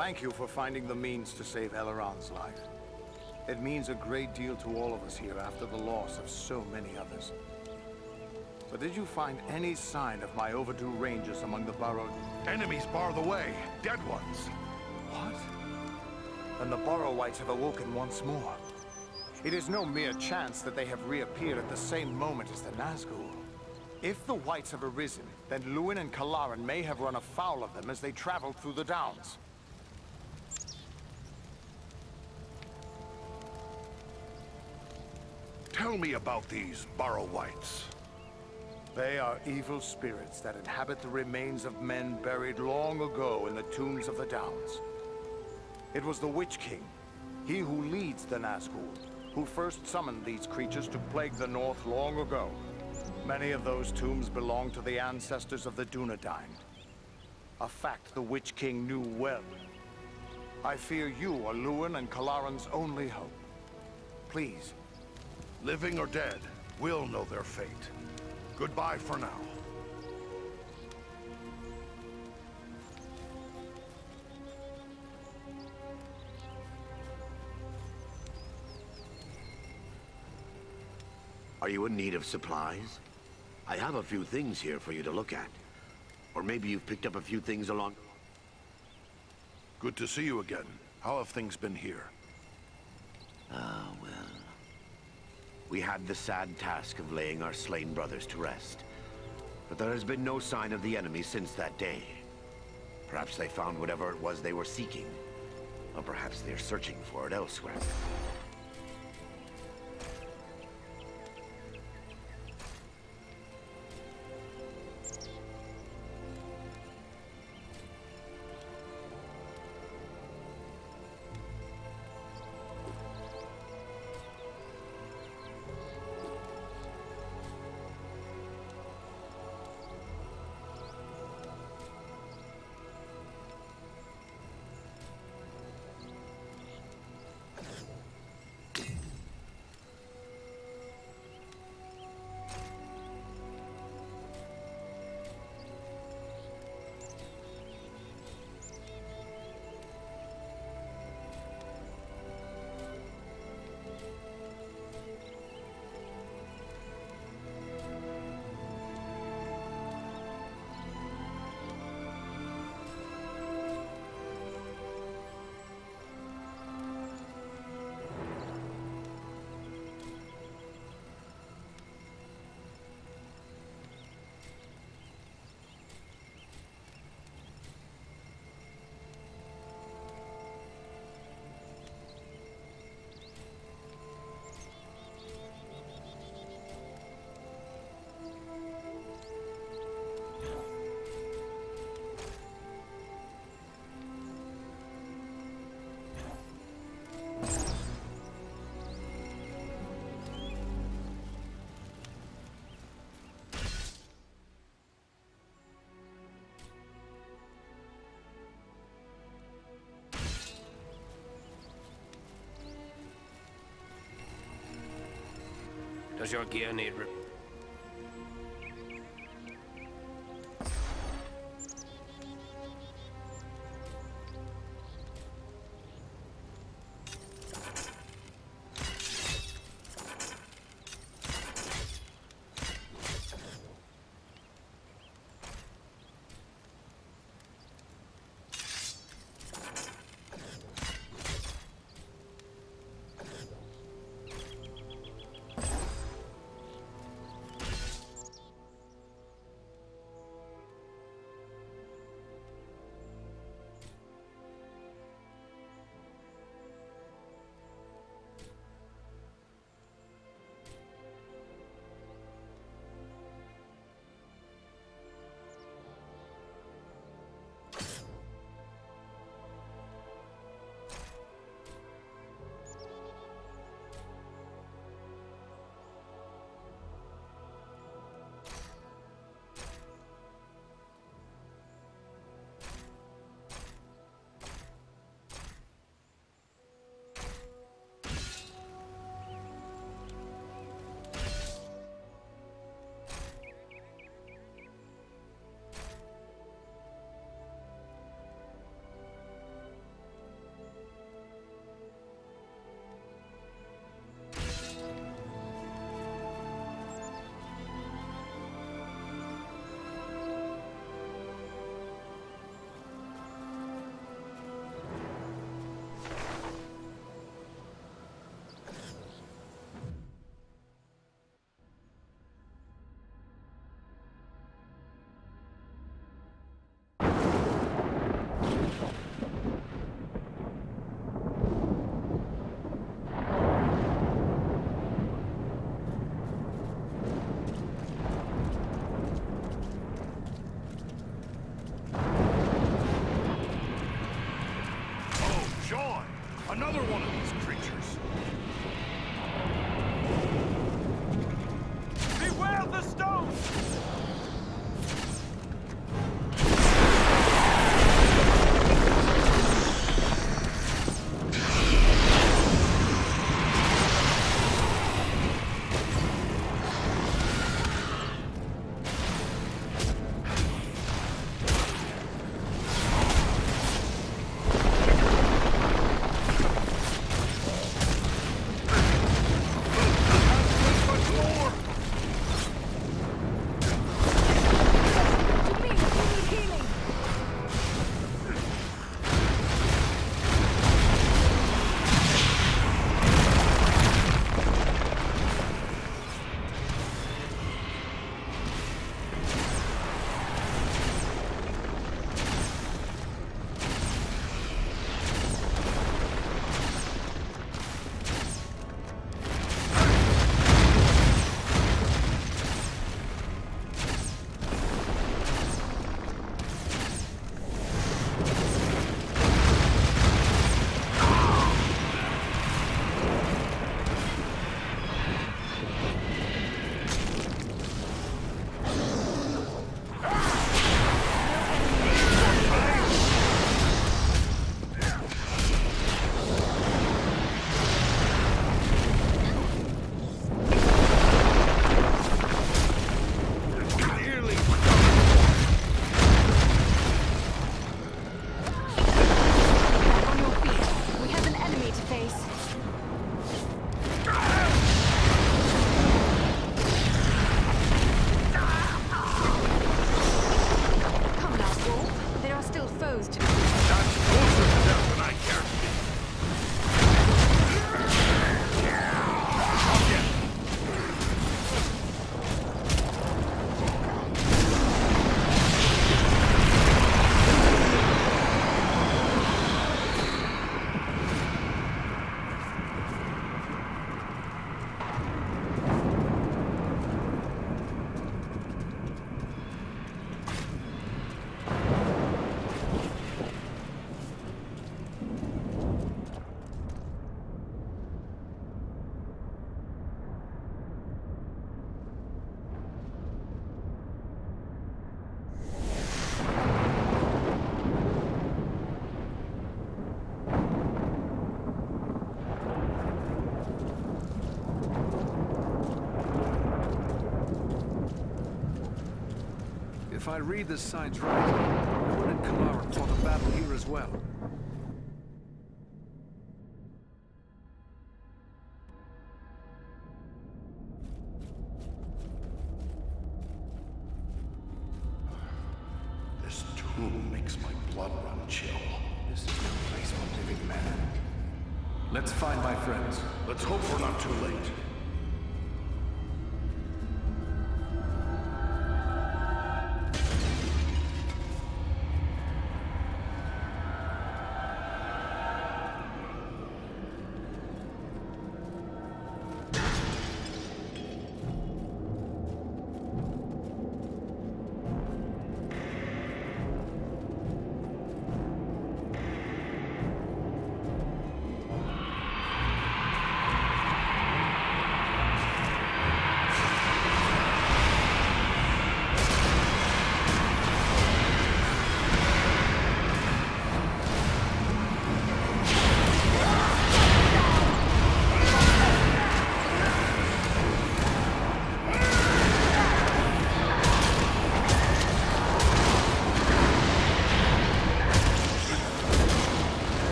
Thank you for finding the means to save Eleron's life. It means a great deal to all of us here after the loss of so many others. But did you find any sign of my overdue rangers among the burrowed... Enemies bar the way. Dead ones. What? Then the Burrow Whites have awoken once more. It is no mere chance that they have reappeared at the same moment as the Nazgul. If the Whites have arisen, then Luin and Kalaran may have run afoul of them as they traveled through the Downs. Tell me about these Burrow Whites. They are evil spirits that inhabit the remains of men buried long ago in the tombs of the Downs. It was the Witch King, he who leads the Nazgul, who first summoned these creatures to plague the North long ago. Many of those tombs belong to the ancestors of the Dunedain. A fact the Witch King knew well. I fear you are Luin and Kalaran's only hope. Please. Living or dead, we'll know their fate. Goodbye for now. Are you in need of supplies? I have a few things here for you to look at. Or maybe you've picked up a few things along... Good to see you again. How have things been here? Ah, well... We had the sad task of laying our slain brothers to rest. But there has been no sign of the enemy since that day. Perhaps they found whatever it was they were seeking. Or perhaps they're searching for it elsewhere. Does your gear need If I read the signs right, no one in Kalaran fought a battle here as well. This tomb makes my blood run chill. This is no place for living men. Let's find my friends. Let's hope we're not too late.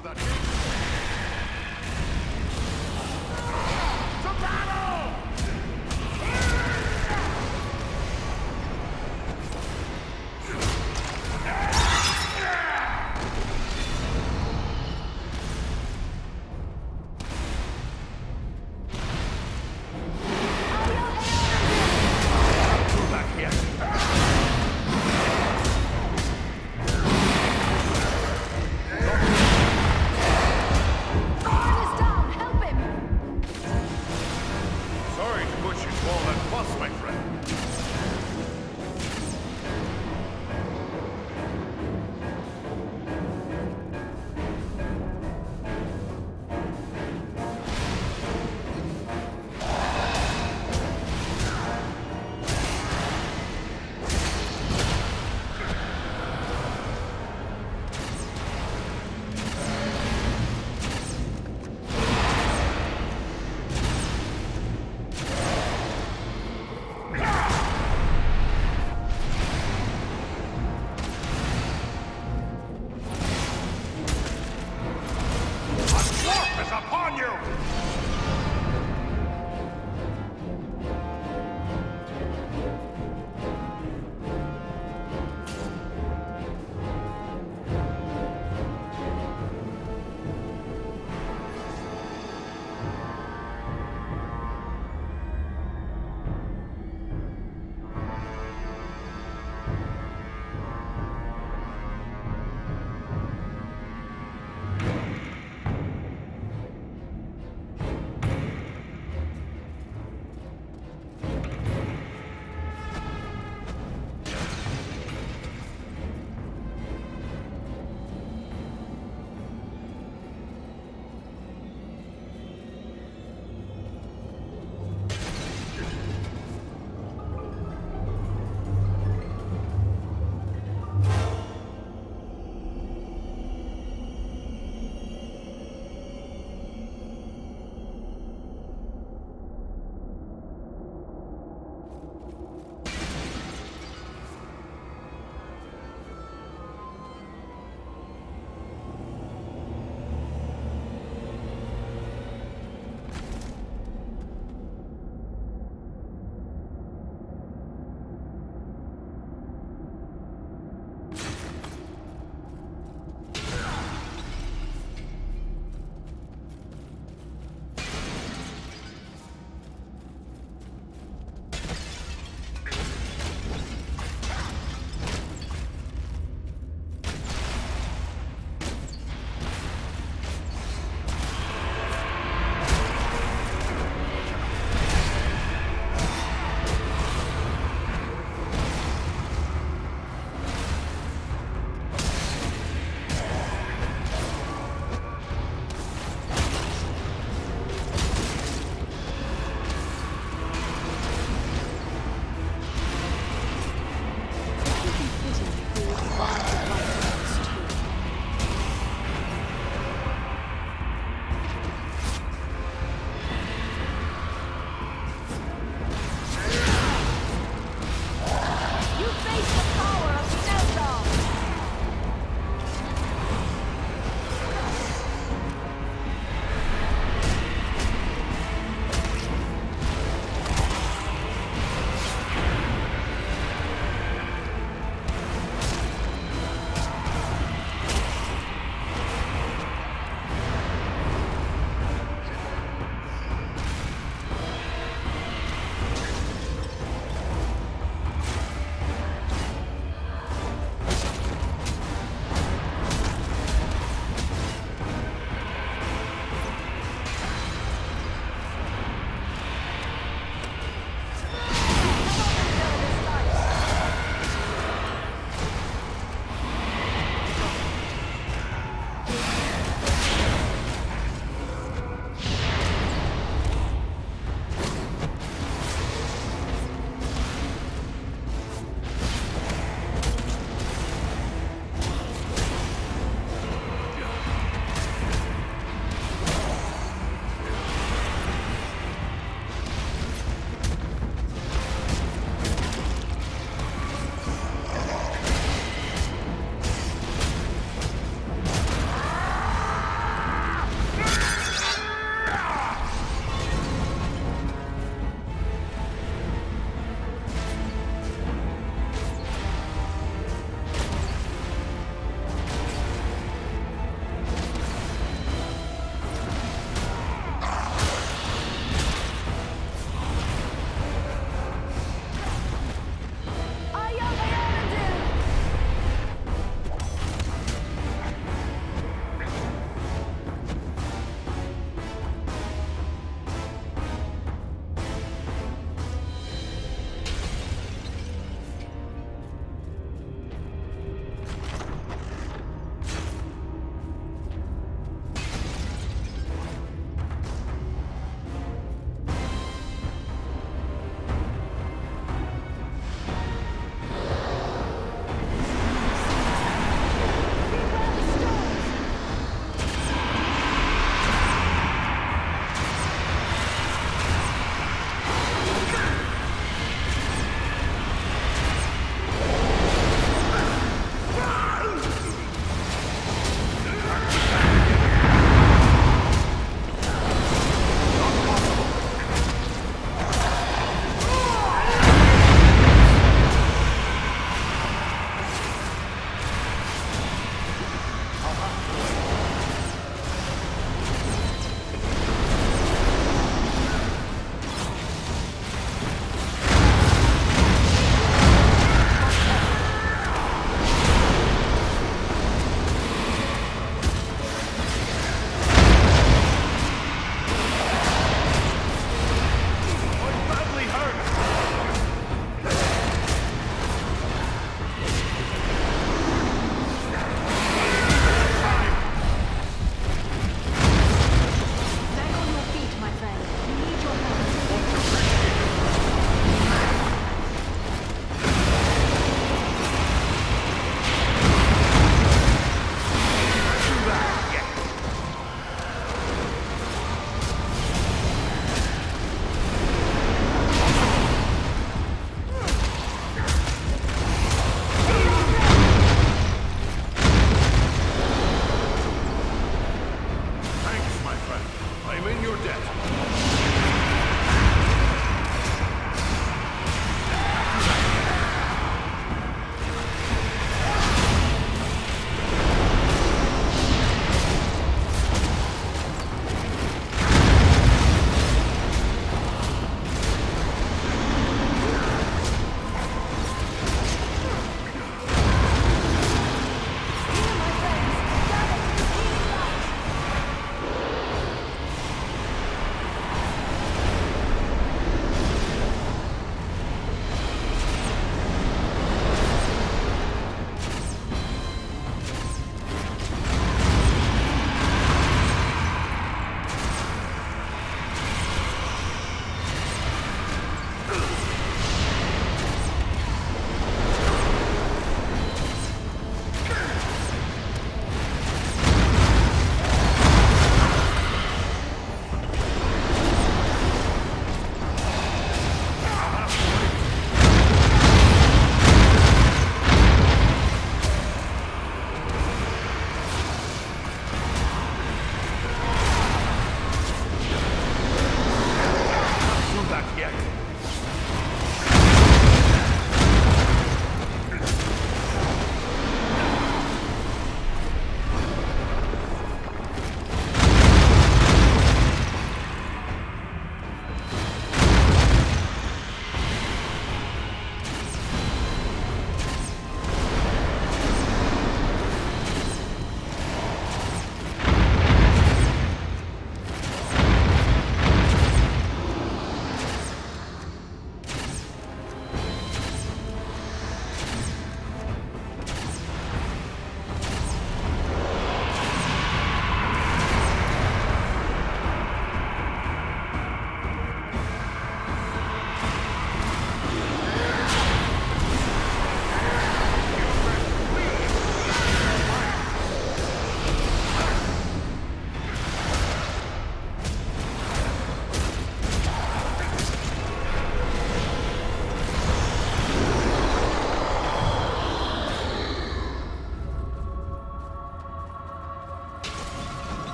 through that gate. To battle!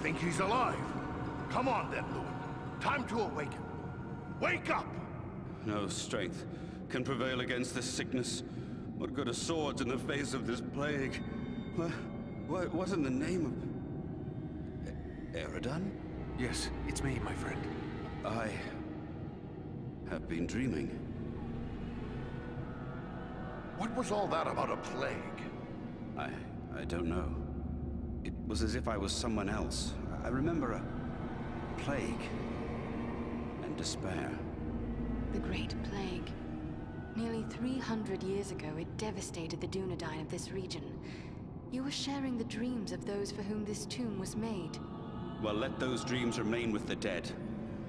think he's alive. Come on then, Luin. Time to awaken. Wake up! No strength can prevail against this sickness. What good are swords in the face of this plague? What in the name of... Eridan? Yes, it's me, my friend. I have been dreaming. What was all that about a plague? I don't know. It was as if I was someone else. I remember a plague and despair. The Great Plague. Nearly 300 years ago, it devastated the Dunedain of this region. You were sharing the dreams of those for whom this tomb was made. Well, let those dreams remain with the dead.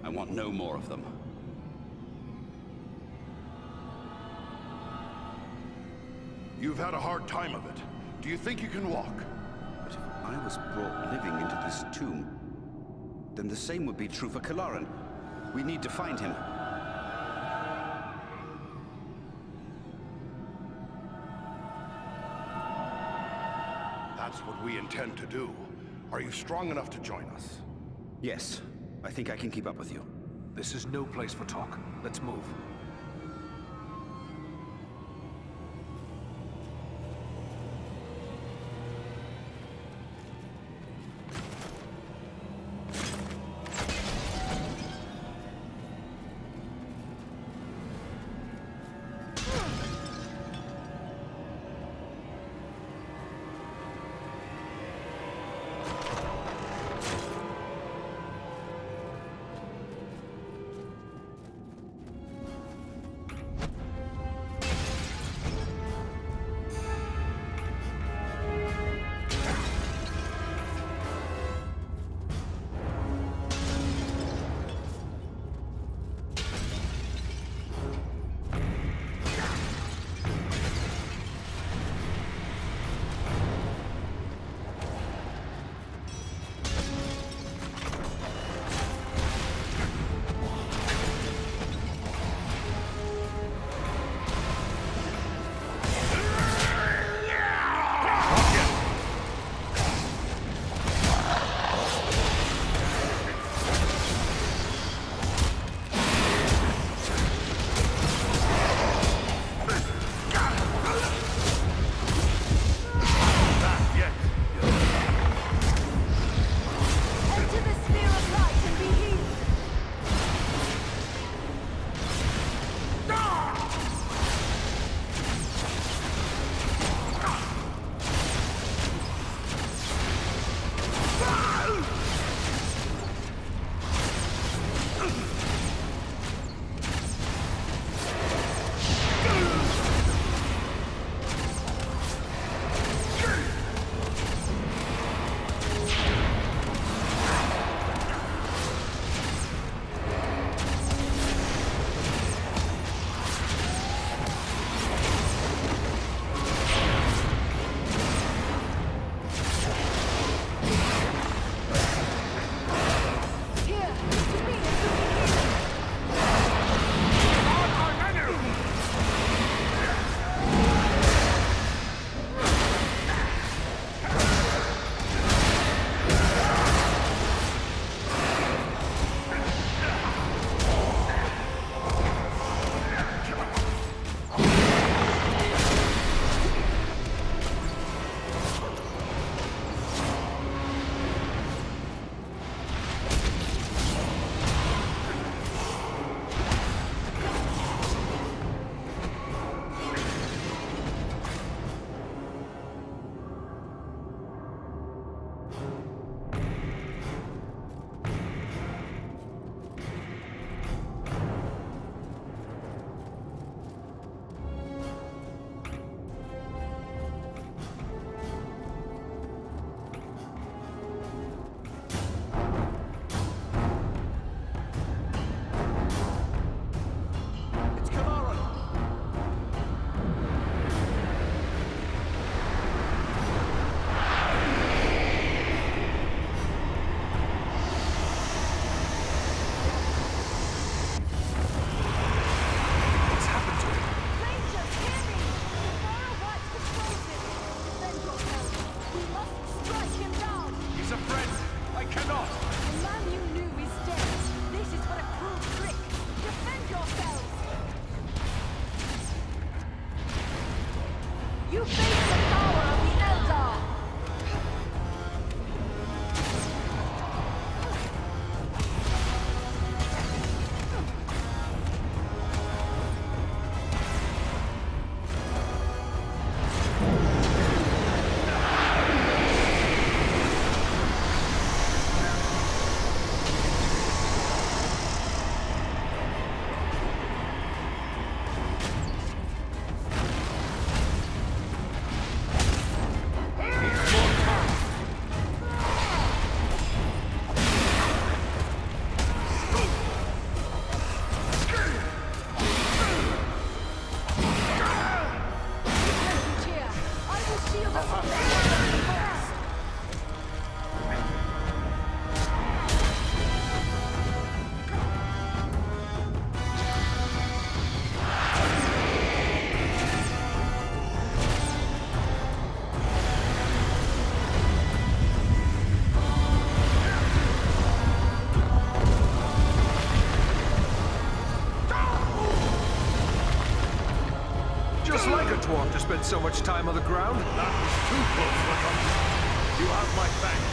I want no more of them. You've had a hard time of it. Do you think you can walk? But if I was brought living into this tomb, then the same would be true for Kalaran. We need to find him. That's what we intend to do. Are you strong enough to join us? Yes, I think I can keep up with you. This is no place for talk. Let's move. You face the power of the Eldar! Just like a dwarf to spend so much time on the ground. That was too close, Wickham. You have my thanks.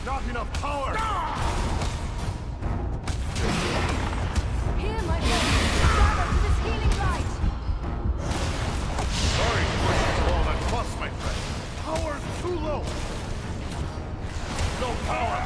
Not enough power! Here, my friend! Gather to this healing light! Sorry to push you to all that fuss, my friend. Power's too low! No power!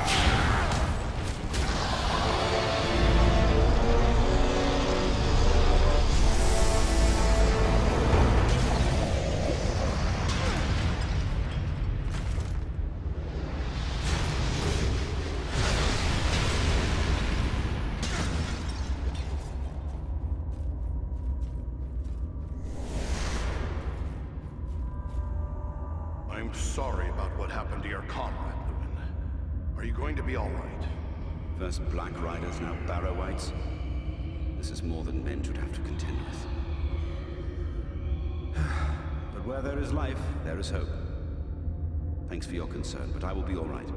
I'm sorry about what happened to your comrade, Luin. Are you going to be all right? First Black Riders, now Barrow-wights. This is more than men should have to contend with. But where there is life, there is hope. Thanks for your concern, but I will be all right.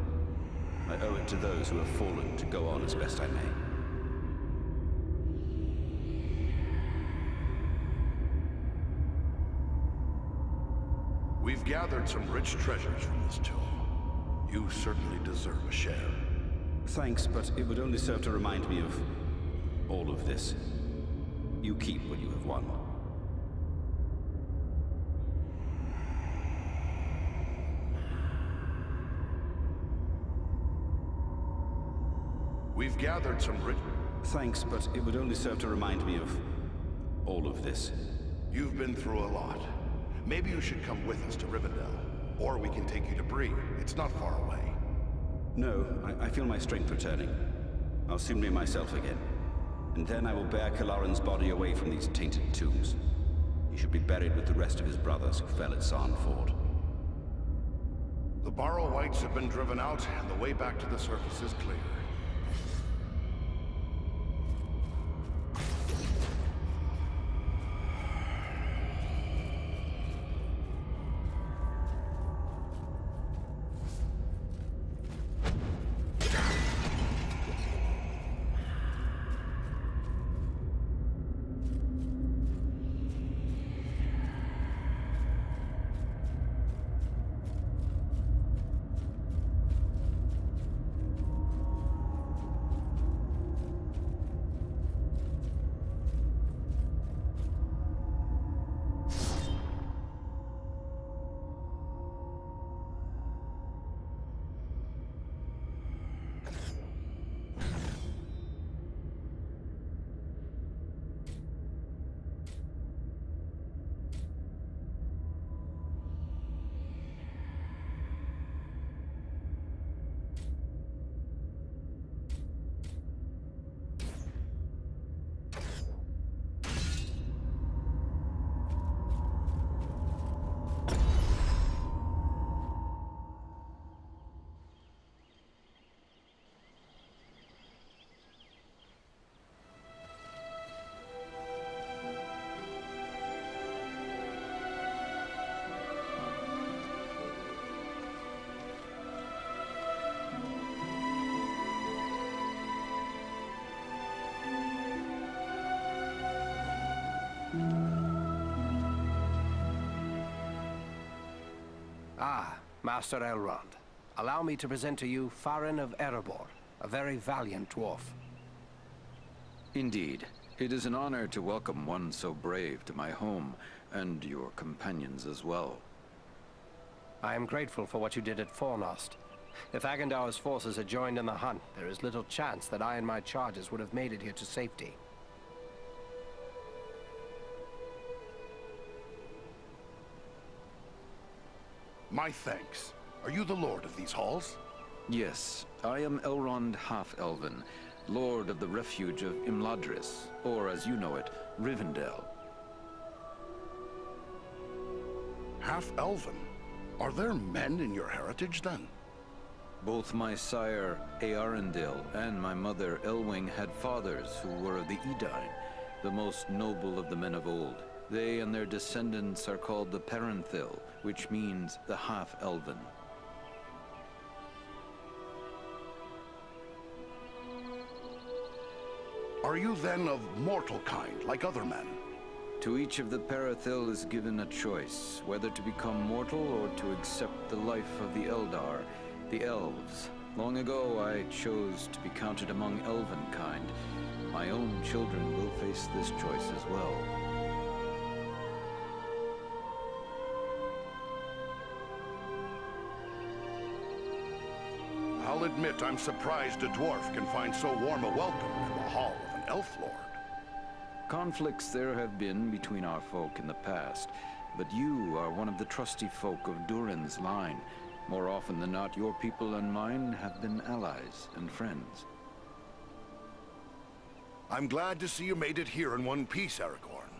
I owe it to those who have fallen to go on as best I may. We've gathered some rich treasures from this tomb. You certainly deserve a share. Thanks, but it would only serve to remind me of all of this. You keep what you have won. We've gathered some Thanks, but it would only serve to remind me of all of this. You've been through a lot. Maybe you should come with us to Rivendell. Or we can take you to Bree. It's not far away. No, I feel my strength returning. I'll soon be myself again. And then I will bear Kilaran's body away from these tainted tombs. He should be buried with the rest of his brothers who fell at Sarnford. The Barrow Wights have been driven out, and the way back to the surface is clear. Ah, Master Elrond. Allow me to present to you Farin of Erebor, a very valiant dwarf. Indeed. It is an honor to welcome one so brave to my home, and your companions as well. I am grateful for what you did at Fornost. If Agandar's forces had joined in the hunt, there is little chance that I and my charges would have made it here to safety. My thanks. Are you the lord of these halls? Yes, I am Elrond Half-Elven, Lord of the Refuge of Imladris, or as you know it, Rivendell. Half-Elven? Are there men in your heritage, then? Both my sire, Earendil, and my mother, Elwing, had fathers who were of the Edain, the most noble of the men of old. They and their descendants are called the Parenthil, which means the Half-Elven. Are you then of mortal kind, like other men? To each of the Parathil is given a choice, whether to become mortal or to accept the life of the Eldar, the Elves. Long ago, I chose to be counted among Elvenkind. My own children will face this choice as well. I'll admit I'm surprised a dwarf can find so warm a welcome in the hall of an elf lord. Conflicts there have been between our folk in the past, but you are one of the trusty folk of Durin's line. More often than not, your people and mine have been allies and friends. I'm glad to see you made it here in one piece, Aragorn.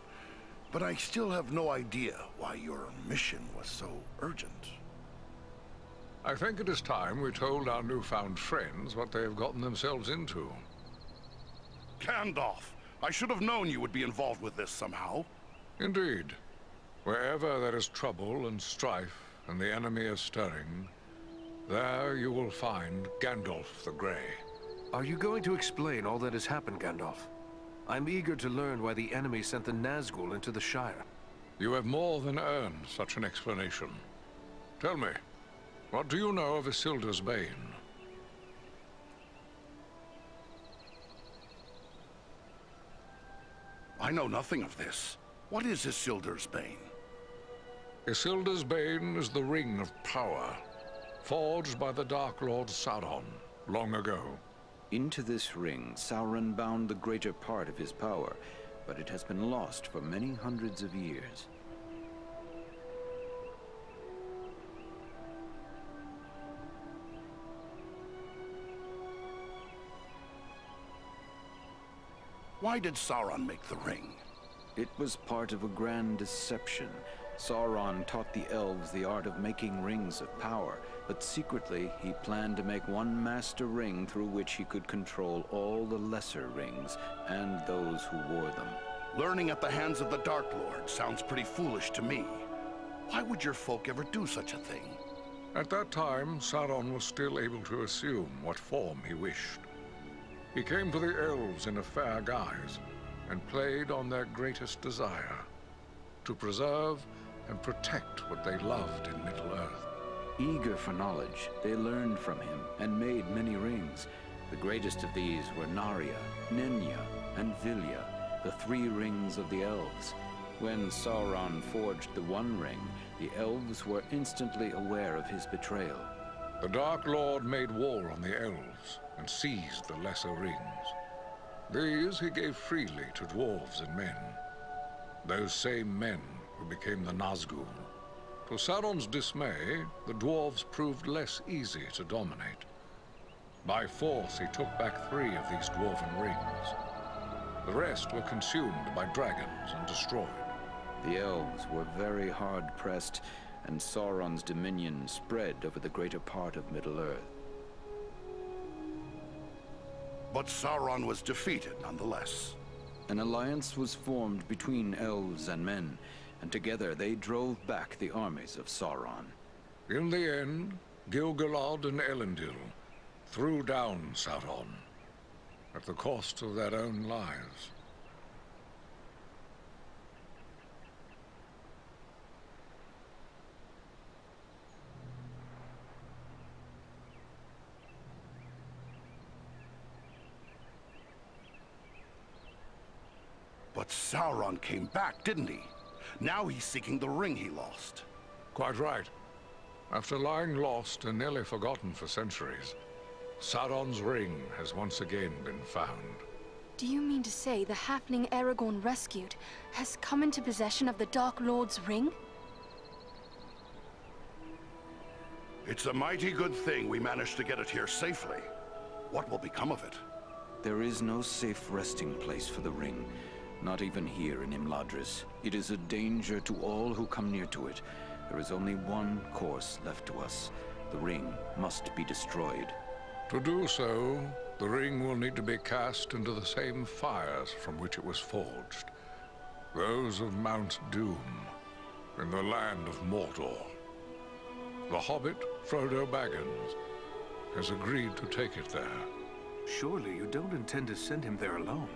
But I still have no idea why your mission was so urgent. I think it is time we told our newfound friends what they have gotten themselves into. Gandalf! I should have known you would be involved with this somehow. Indeed. Wherever there is trouble and strife, and the enemy is stirring, there you will find Gandalf the Grey. Are you going to explain all that has happened, Gandalf? I'm eager to learn why the enemy sent the Nazgul into the Shire. You have more than earned such an explanation. Tell me, what do you know of Isildur's Bane? I know nothing of this. What is Isildur's Bane? Isildur's Bane is the Ring of Power, forged by the Dark Lord Sauron long ago. Into this ring, Sauron bound the greater part of his power, but it has been lost for many hundreds of years. Why did Sauron make the ring? It was part of a grand deception. Sauron taught the elves the art of making rings of power, but secretly he planned to make one master ring through which he could control all the lesser rings and those who wore them. Learning at the hands of the Dark Lord sounds pretty foolish to me. Why would your folk ever do such a thing? At that time, Sauron was still able to assume what form he wished. He came to the elves in a fair guise and played on their greatest desire, to preserve and protect what they loved in Middle-earth. Eager for knowledge, they learned from him and made many rings. The greatest of these were Narya, Nenya, and Vilya, the 3 rings of the elves. When Sauron forged the one ring, the elves were instantly aware of his betrayal. The Dark Lord made war on the elves and seized the lesser rings. These he gave freely to dwarves and men. Those same men who became the Nazgul. To Sauron's dismay, the dwarves proved less easy to dominate. By force, he took back 3 of these dwarven rings. The rest were consumed by dragons and destroyed. The elves were very hard-pressed, and Sauron's dominion spread over the greater part of Middle-earth. But Sauron was defeated nonetheless. An alliance was formed between elves and men, and together they drove back the armies of Sauron. In the end, Gil-galad and Elendil threw down Sauron, at the cost of their own lives. But Sauron came back, didn't he? Now he's seeking the ring he lost. Quite right. After lying lost and nearly forgotten for centuries, Sauron's ring has once again been found. Do you mean to say the halfling Aragorn rescued has come into possession of the Dark Lord's ring? It's a mighty good thing we managed to get it here safely. What will become of it? There is no safe resting place for the ring, not even here in Imladris. It is a danger to all who come near to it. There is only one course left to us. The ring must be destroyed. To do so, the ring will need to be cast into the same fires from which it was forged. Those of Mount Doom, in the land of Mordor. The hobbit, Frodo Baggins, has agreed to take it there. Surely you don't intend to send him there alone?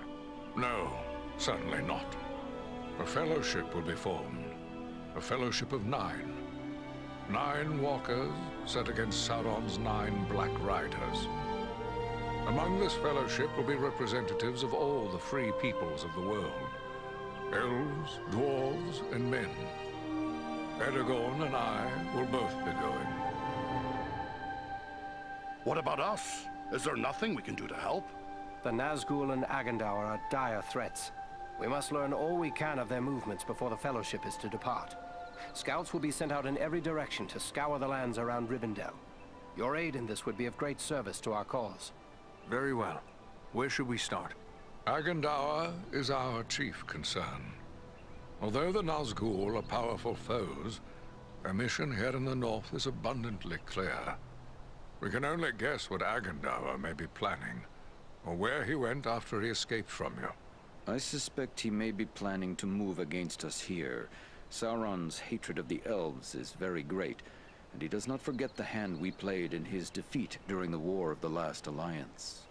No, certainly not. A fellowship will be formed. A fellowship of 9. 9 walkers set against Sauron's 9 Black Riders. Among this fellowship will be representatives of all the free peoples of the world. Elves, dwarves, and men. Aragorn and I will both be going. What about us? Is there nothing we can do to help? The Nazgul and Agandaur are dire threats. We must learn all we can of their movements before the Fellowship is to depart. Scouts will be sent out in every direction to scour the lands around Rivendell. Your aid in this would be of great service to our cause. Very well. Where should we start? Agandaur is our chief concern. Although the Nazgul are powerful foes, their mission here in the north is abundantly clear. We can only guess what Agandaur may be planning, or where he went after he escaped from you. I suspect he may be planning to move against us here. Sauron's hatred of the elves is very great, and he does not forget the hand we played in his defeat during the War of the Last Alliance.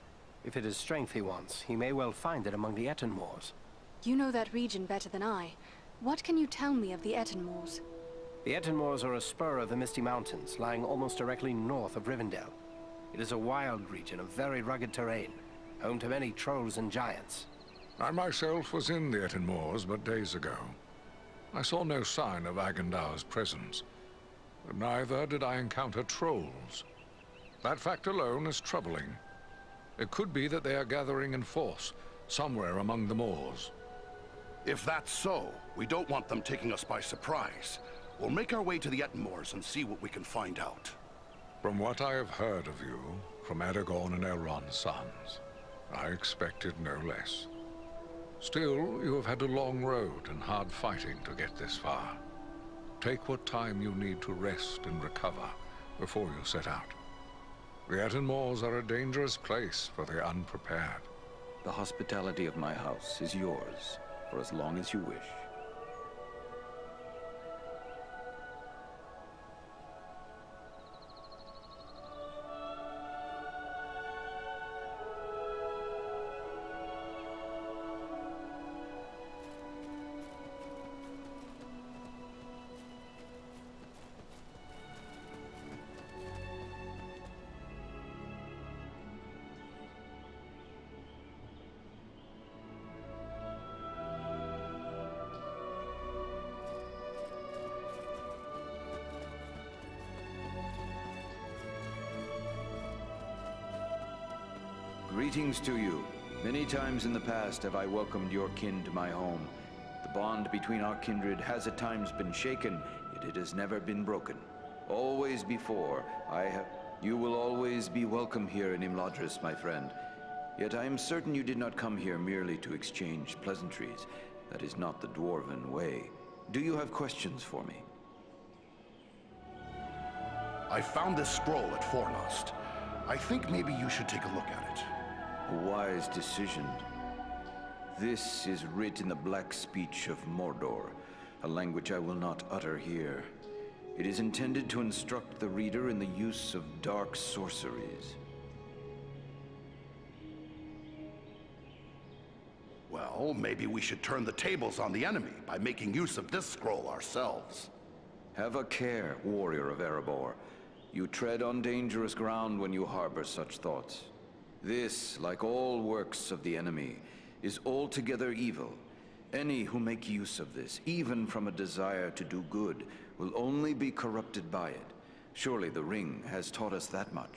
If it is strength he wants, he may well find it among the Etenmoors. You know that region better than I. What can you tell me of the Etenmoors? The Etenmoors are a spur of the Misty Mountains, lying almost directly north of Rivendell. It is a wild region of very rugged terrain, home to many trolls and giants. I myself was in the Etenmoors but days ago. I saw no sign of Agandaur's presence, but neither did I encounter trolls. That fact alone is troubling. It could be that they are gathering in force, somewhere among the moors. If that's so, we don't want them taking us by surprise. We'll make our way to the Ettenmoors and see what we can find out. From what I have heard of you, from Aragorn and Elrond's sons, I expected no less. Still, you have had a long road and hard fighting to get this far. Take what time you need to rest and recover before you set out. The Ettenmoors are a dangerous place for the unprepared. The hospitality of my house is yours, for as long as you wish. Greetings to you. Many times in the past have I welcomed your kin to my home. The bond between our kindred has at times been shaken, yet it has never been broken. Always before, you will always be welcome here in Imladris, my friend. Yet I am certain you did not come here merely to exchange pleasantries. That is not the Dwarven way. Do you have questions for me? I found this scroll at Fornost. I think maybe you should take a look at it. A wise decision. This is writ in the black speech of Mordor, a language I will not utter here. It is intended to instruct the reader in the use of dark sorceries. Well, maybe we should turn the tables on the enemy by making use of this scroll ourselves. Have a care, warrior of Erebor. You tread on dangerous ground when you harbor such thoughts. This, like all works of the enemy, is altogether evil. Any who make use of this, even from a desire to do good, will only be corrupted by it. Surely the ring has taught us that much.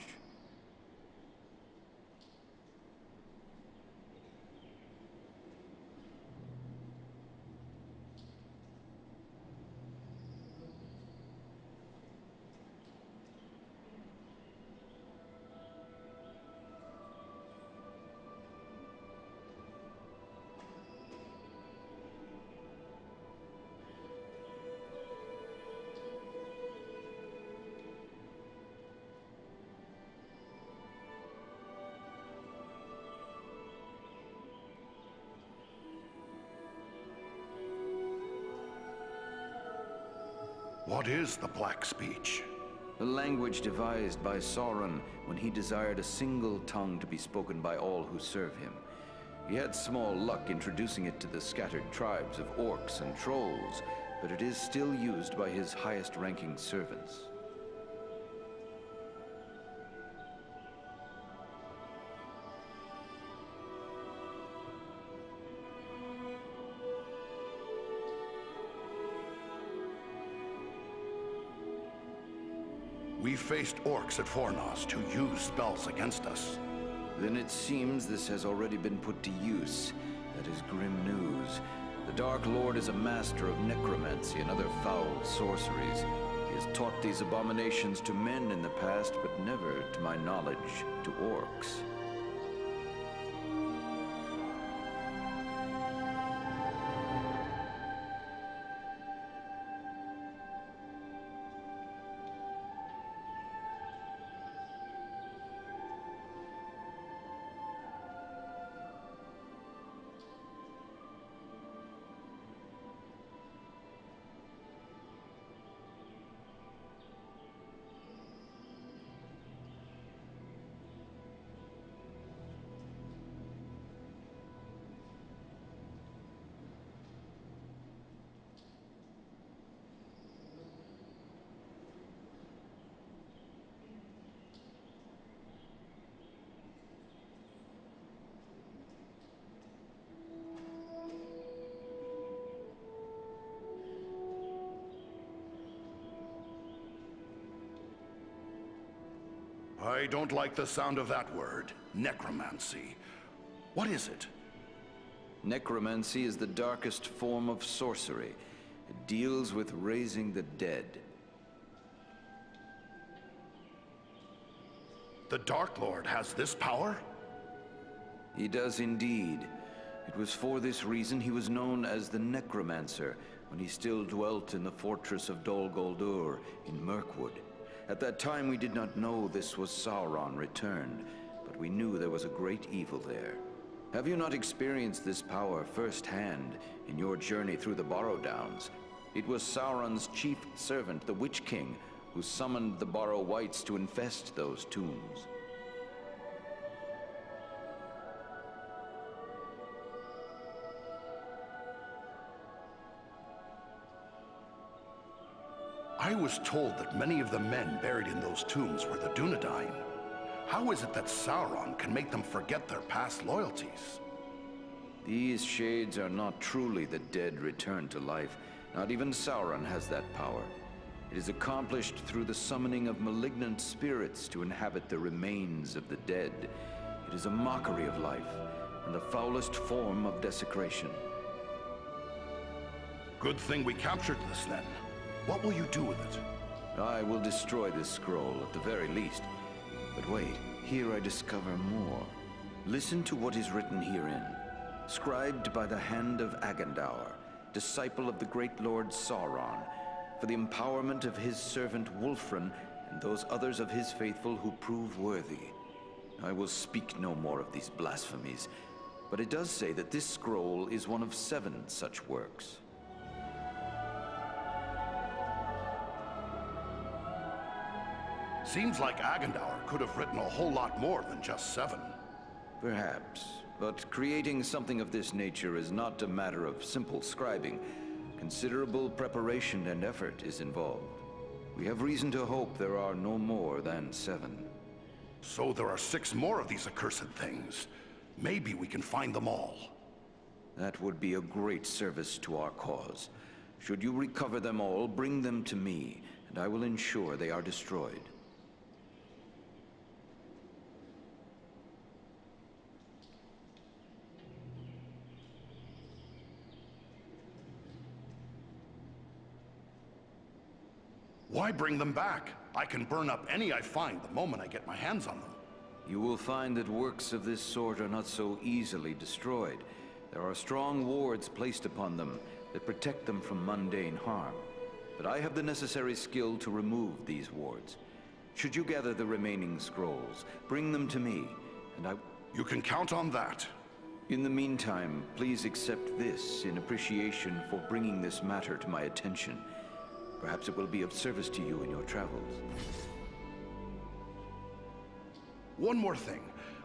What is the Black Speech? A language devised by Sauron when he desired a single tongue to be spoken by all who serve him. He had small luck introducing it to the scattered tribes of orcs and trolls, but it is still used by his highest-ranking servants. We faced orcs at Fornost who used spells against us. Then it seems this has already been put to use. That is grim news. The Dark Lord is a master of necromancy and other foul sorceries. He has taught these abominations to men in the past, but never, to my knowledge, to orcs. I don't like the sound of that word, necromancy. What is it? Necromancy is the darkest form of sorcery. It deals with raising the dead. The Dark Lord has this power? He does indeed. It was for this reason he was known as the Necromancer when he still dwelt in the fortress of Dol Guldur in Mirkwood. At that time we did not know this was Sauron returned, but we knew there was a great evil there. Have you not experienced this power firsthand in your journey through the Borrowdowns? It was Sauron's chief servant, the Witch King, who summoned the Borrow Wights to infest those tombs. I was told that many of the men buried in those tombs were the Dunedain. How is it that Sauron can make them forget their past loyalties? These shades are not truly the dead returned to life. Not even Sauron has that power. It is accomplished through the summoning of malignant spirits to inhabit the remains of the dead. It is a mockery of life, and the foulest form of desecration. Good thing we captured this, then. What will you do with it? I will destroy this scroll, at the very least. But wait, here I discover more. Listen to what is written herein. Scribed by the hand of Agandaur, disciple of the great Lord Sauron, for the empowerment of his servant Wulfrun and those others of his faithful who prove worthy. I will speak no more of these blasphemies, but it does say that this scroll is one of 7 such works. Seems like Agandaur could have written a whole lot more than just 7. Perhaps, but creating something of this nature is not a matter of simple scribing. Considerable preparation and effort is involved. We have reason to hope there are no more than 7. So there are 6 more of these accursed things. Maybe we can find them all. That would be a great service to our cause. Should you recover them all, bring them to me, and I will ensure they are destroyed. Why bring them back? I can burn up any I find the moment I get my hands on them. You will find that works of this sort are not so easily destroyed. There are strong wards placed upon them that protect them from mundane harm. But I have the necessary skill to remove these wards. Should you gather the remaining scrolls, bring them to me, and I... You can count on that. In the meantime, please accept this in appreciation for bringing this matter to my attention. Perhaps it will be of service to you in your travels. One more thing.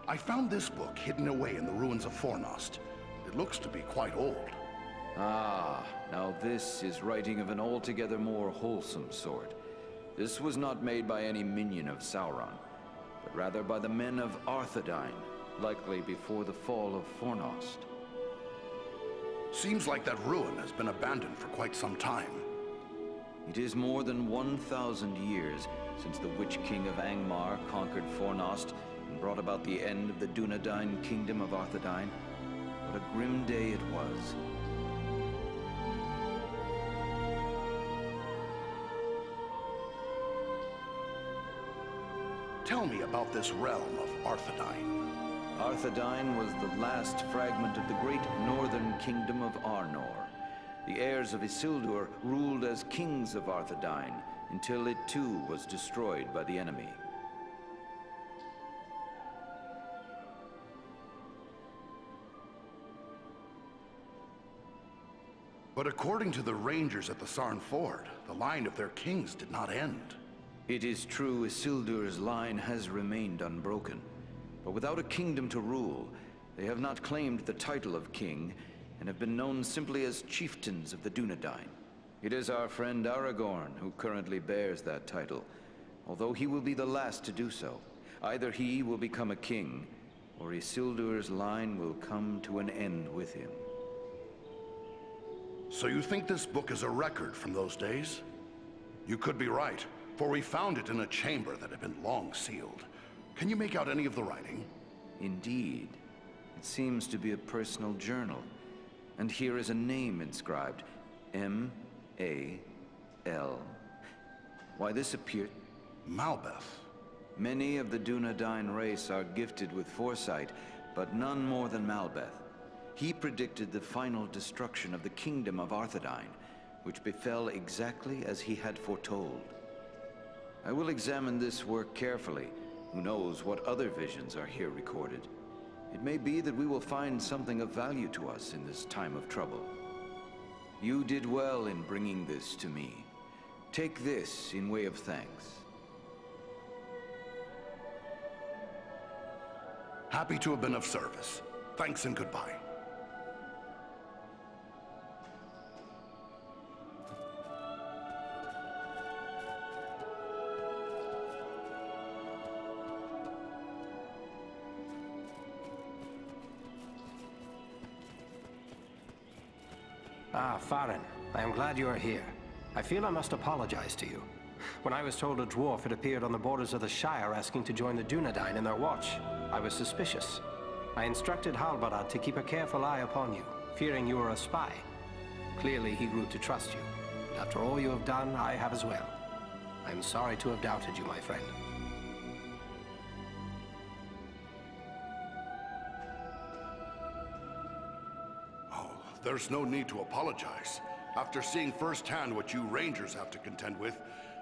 I found this book hidden away in the ruins of Fornost. It looks to be quite old. Ah, now this is writing of an altogether more wholesome sort. This was not made by any minion of Sauron, but rather by the men of Arthedain, likely before the fall of Fornost. Seems like that ruin has been abandoned for quite some time. It is more than 1,000 years since the Witch King of Angmar conquered Fornost and brought about the end of the Dunedain kingdom of Arthedain. What a grim day it was. Tell me about this realm of Arthedain. Arthedain was the last fragment of the great northern kingdom of Arnor. The heirs of Isildur ruled as kings of Arthedain until it too was destroyed by the enemy. But according to the rangers at the Sarn Ford, the line of their kings did not end. It is true Isildur's line has remained unbroken, but without a kingdom to rule, they have not claimed the title of king and have been known simply as chieftains of the Dunedain. It is our friend Aragorn who currently bears that title, although he will be the last to do so. Either he will become a king, or Isildur's line will come to an end with him. So you think this book is a record from those days? You could be right, for we found it in a chamber that had been long sealed. Can you make out any of the writing? Indeed. It seems to be a personal journal. And here is a name inscribed. M-A-L. Why, this appeared... Malbeth. Many of the Dunedain race are gifted with foresight, but none more than Malbeth. He predicted the final destruction of the kingdom of Arthedain, which befell exactly as he had foretold. I will examine this work carefully. Who knows what other visions are here recorded. It may be that we will find something of value to us in this time of trouble. You did well in bringing this to me. Take this in way of thanks. Happy to have been of service. Thanks and goodbye. Ah, Farron. I am glad you are here. I feel I must apologize to you. When I was told a dwarf had appeared on the borders of the Shire asking to join the Dunedain in their watch, I was suspicious. I instructed Halbarad to keep a careful eye upon you, fearing you were a spy. Clearly, he grew to trust you. And after all you have done, I have as well. I am sorry to have doubted you, my friend. There's no need to apologize. After seeing firsthand what you Rangers have to contend with,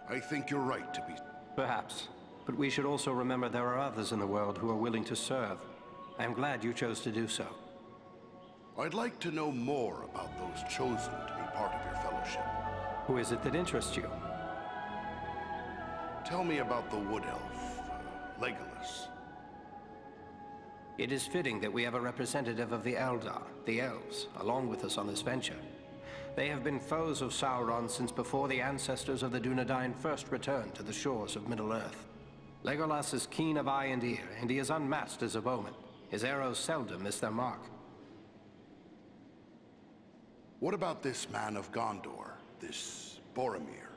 I think you're right to be... Perhaps. But we should also remember there are others in the world who are willing to serve. I am glad you chose to do so. I'd like to know more about those chosen to be part of your fellowship. Who is it that interests you? Tell me about the Wood Elf, Legolas. It is fitting that we have a representative of the Eldar, the Elves, along with us on this venture. They have been foes of Sauron since before the ancestors of the Dunedain first returned to the shores of Middle-earth. Legolas is keen of eye and ear, and he is unmatched as a bowman. His arrows seldom miss their mark. What about this man of Gondor, this Boromir?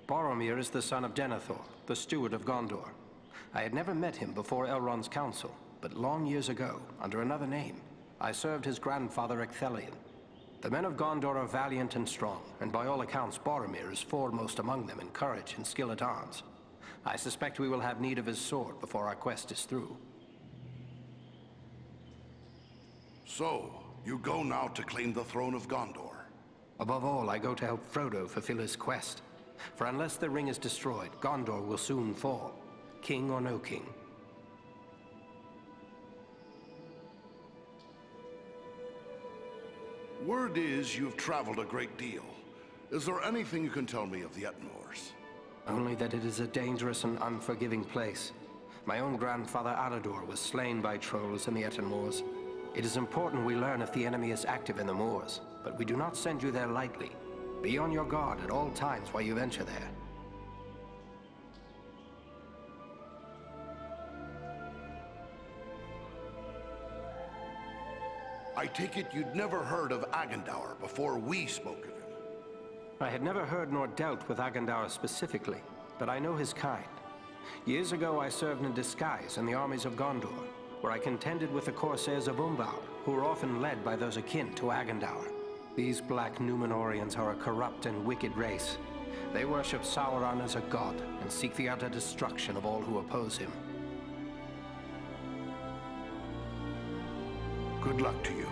Boromir is the son of Denethor, the steward of Gondor. I had never met him before Elrond's council, but long years ago, under another name, I served his grandfather Ecthelion. The men of Gondor are valiant and strong, and by all accounts Boromir is foremost among them in courage and skill at arms. I suspect we will have need of his sword before our quest is through. So, you go now to claim the throne of Gondor? Above all, I go to help Frodo fulfill his quest. For unless the ring is destroyed, Gondor will soon fall, king or no king. Word is you've traveled a great deal. Is there anything you can tell me of the Ettenmoors? Only that it is a dangerous and unforgiving place. My own grandfather Alador was slain by trolls in the Ettenmoors. It is important we learn if the enemy is active in the moors, but we do not send you there lightly. Be on your guard at all times while you venture there. I take it you'd never heard of Agandaur before we spoke of him. I had never heard nor dealt with Agandaur specifically, but I know his kind. Years ago I served in disguise in the armies of Gondor, where I contended with the corsairs of Umbal, who were often led by those akin to Agandaur. These black Númenóreans are a corrupt and wicked race. They worship Sauron as a god and seek the utter destruction of all who oppose him. Good luck to you.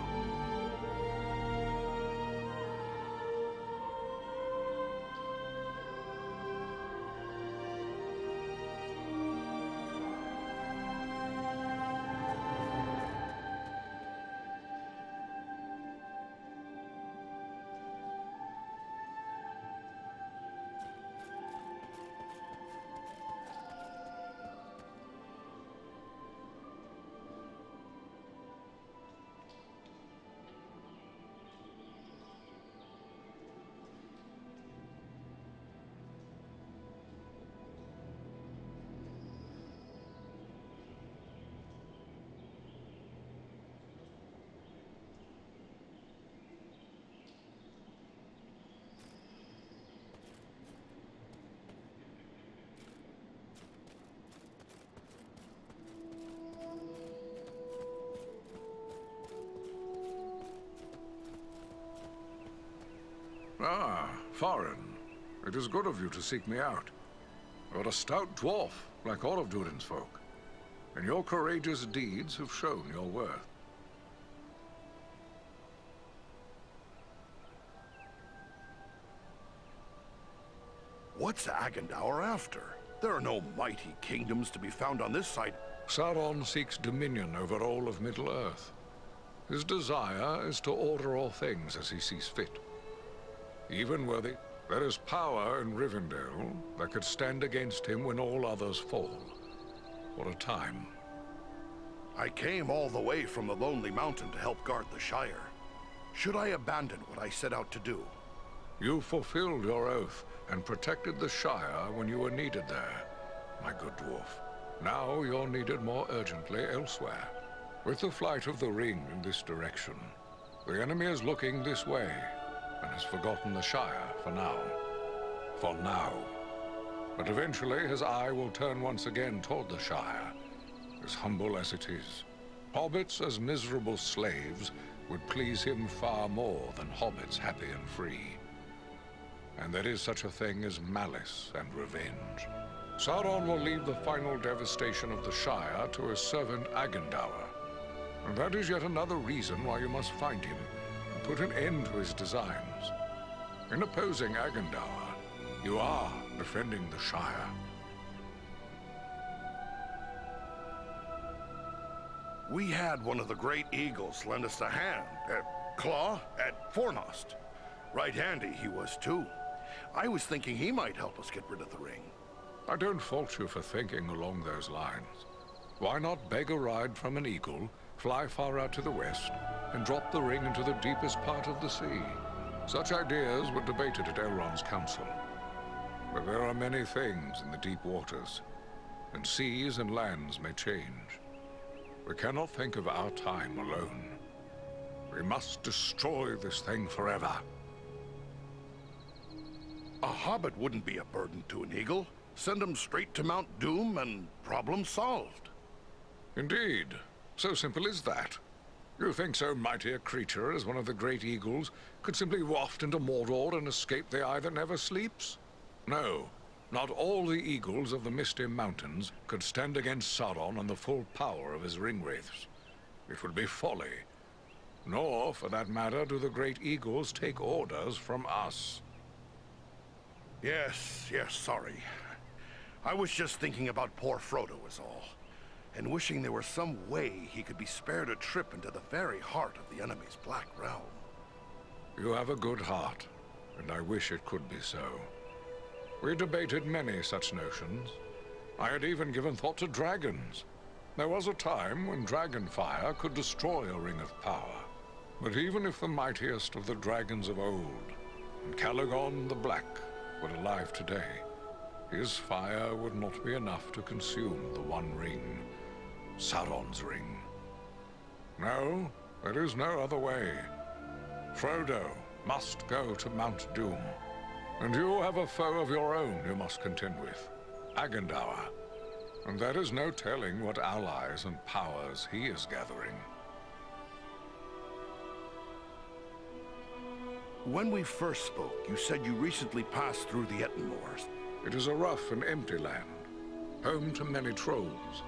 Ah, Farin. It is good of you to seek me out. You're a stout dwarf, like all of Durin's folk. And your courageous deeds have shown your worth. What's Agandaur after? There are no mighty kingdoms to be found on this side. Sauron seeks dominion over all of Middle-earth. His desire is to order all things as he sees fit. Even were there is power in Rivendell that could stand against him when all others fall. For a time. I came all the way from the Lonely Mountain to help guard the Shire. Should I abandon what I set out to do? You fulfilled your oath and protected the Shire when you were needed there, my good dwarf. Now you're needed more urgently elsewhere. With the flight of the ring in this direction, the enemy is looking this way and has forgotten the Shire for now. For now. But eventually his eye will turn once again toward the Shire, as humble as it is. Hobbits as miserable slaves would please him far more than hobbits happy and free. And there is such a thing as malice and revenge. Sauron will leave the final devastation of the Shire to his servant Agandaur. And that is yet another reason why you must find him and put an end to his designs. In opposing Agandaur, you are defending the Shire. We had one of the great eagles lend us a hand, Claw, at Fornost. Right handy he was too. I was thinking he might help us get rid of the ring. I don't fault you for thinking along those lines. Why not beg a ride from an eagle, fly far out to the west, and drop the ring into the deepest part of the sea? Such ideas were debated at Elrond's council. But there are many things in the deep waters, and seas and lands may change. We cannot think of our time alone. We must destroy this thing forever. A hobbit wouldn't be a burden to an eagle. Send him straight to Mount Doom and problem solved. Indeed. So simple as that. You think so mighty a creature as one of the great eagles could simply waft into Mordor and escape the eye that never sleeps? No. Not all the eagles of the Misty Mountains could stand against Sauron and the full power of his ringwraiths. It would be folly. Nor, for that matter, do the great eagles take orders from us. Yes, sorry. I was just thinking about poor Frodo is all. And wishing there were some way he could be spared a trip into the very heart of the enemy's Black Realm. You have a good heart, and I wish it could be so. We debated many such notions. I had even given thought to dragons. There was a time when dragonfire could destroy a ring of power. But even if the mightiest of the dragons of old, and Calagon the Black, were alive today, his fire would not be enough to consume the One Ring, Sauron's ring. No, there is no other way. Frodo must go to Mount Doom. And you have a foe of your own you must contend with, Agandaur. And there is no telling what allies and powers he is gathering. When we first spoke, you said you recently passed through the Ettenmoors. It is a rough and empty land, home to many trolls.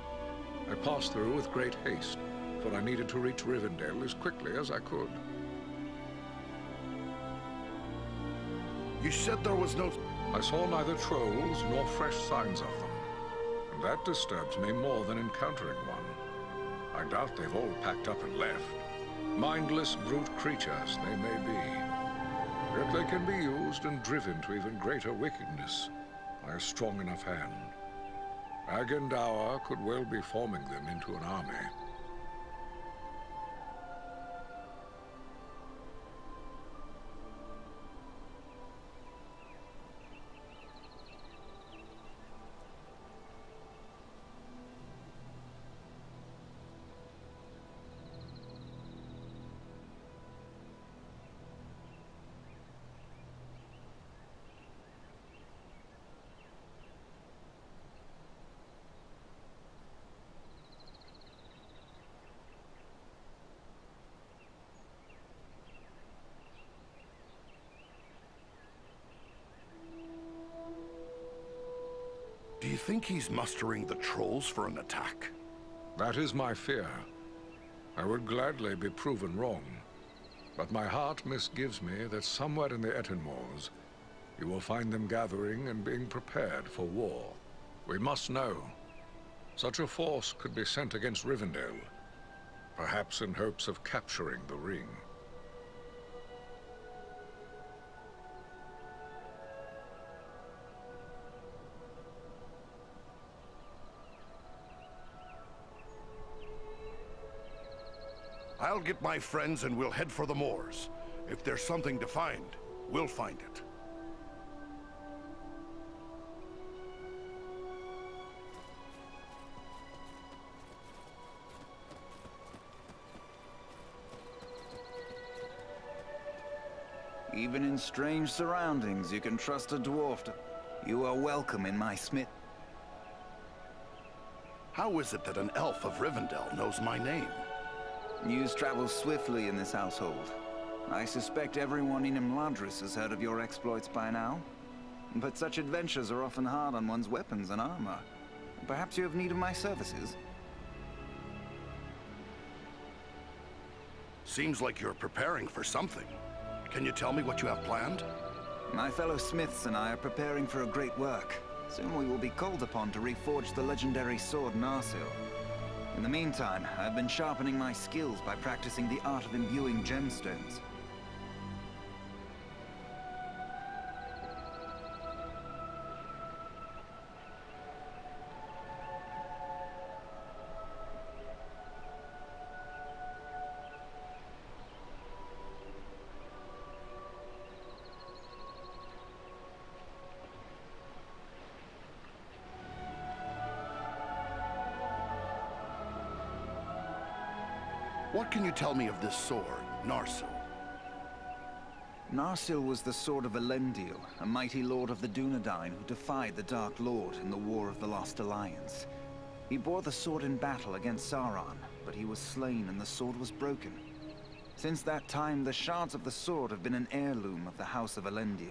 I passed through with great haste, for I needed to reach Rivendell as quickly as I could. You said there was no... I saw neither trolls nor fresh signs of them, and that disturbs me more than encountering one. I doubt they've all packed up and left. Mindless brute creatures they may be. Yet they can be used and driven to even greater wickedness by a strong enough hand. Agandaur could well be forming them into an army. think he's mustering the trolls for an attack? That is my fear. I would gladly be proven wrong. But my heart misgives me that somewhere in the Etenmoors, you will find them gathering and being prepared for war. We must know. Such a force could be sent against Rivendell, perhaps in hopes of capturing the ring. I'll get my friends and we'll head for the moors. If there's something to find, we'll find it. Even in strange surroundings, you can trust a dwarf to... You are welcome in my smith. How is it that an elf of Rivendell knows my name? News travels swiftly in this household. I suspect everyone in Imladris has heard of your exploits by now. But such adventures are often hard on one's weapons and armor. Perhaps you have need of my services? Seems like you're preparing for something. Can you tell me what you have planned? My fellow smiths and I are preparing for a great work. Soon we will be called upon to reforge the legendary sword Narsil. In the meantime, I've been sharpening my skills by practicing the art of imbuing gemstones. What can you tell me of this sword, Narsil? Narsil was the sword of Elendil, a mighty lord of the Dunedain who defied the Dark Lord in the War of the Lost Alliance. He bore the sword in battle against Sauron, but he was slain and the sword was broken. Since that time, the shards of the sword have been an heirloom of the House of Elendil.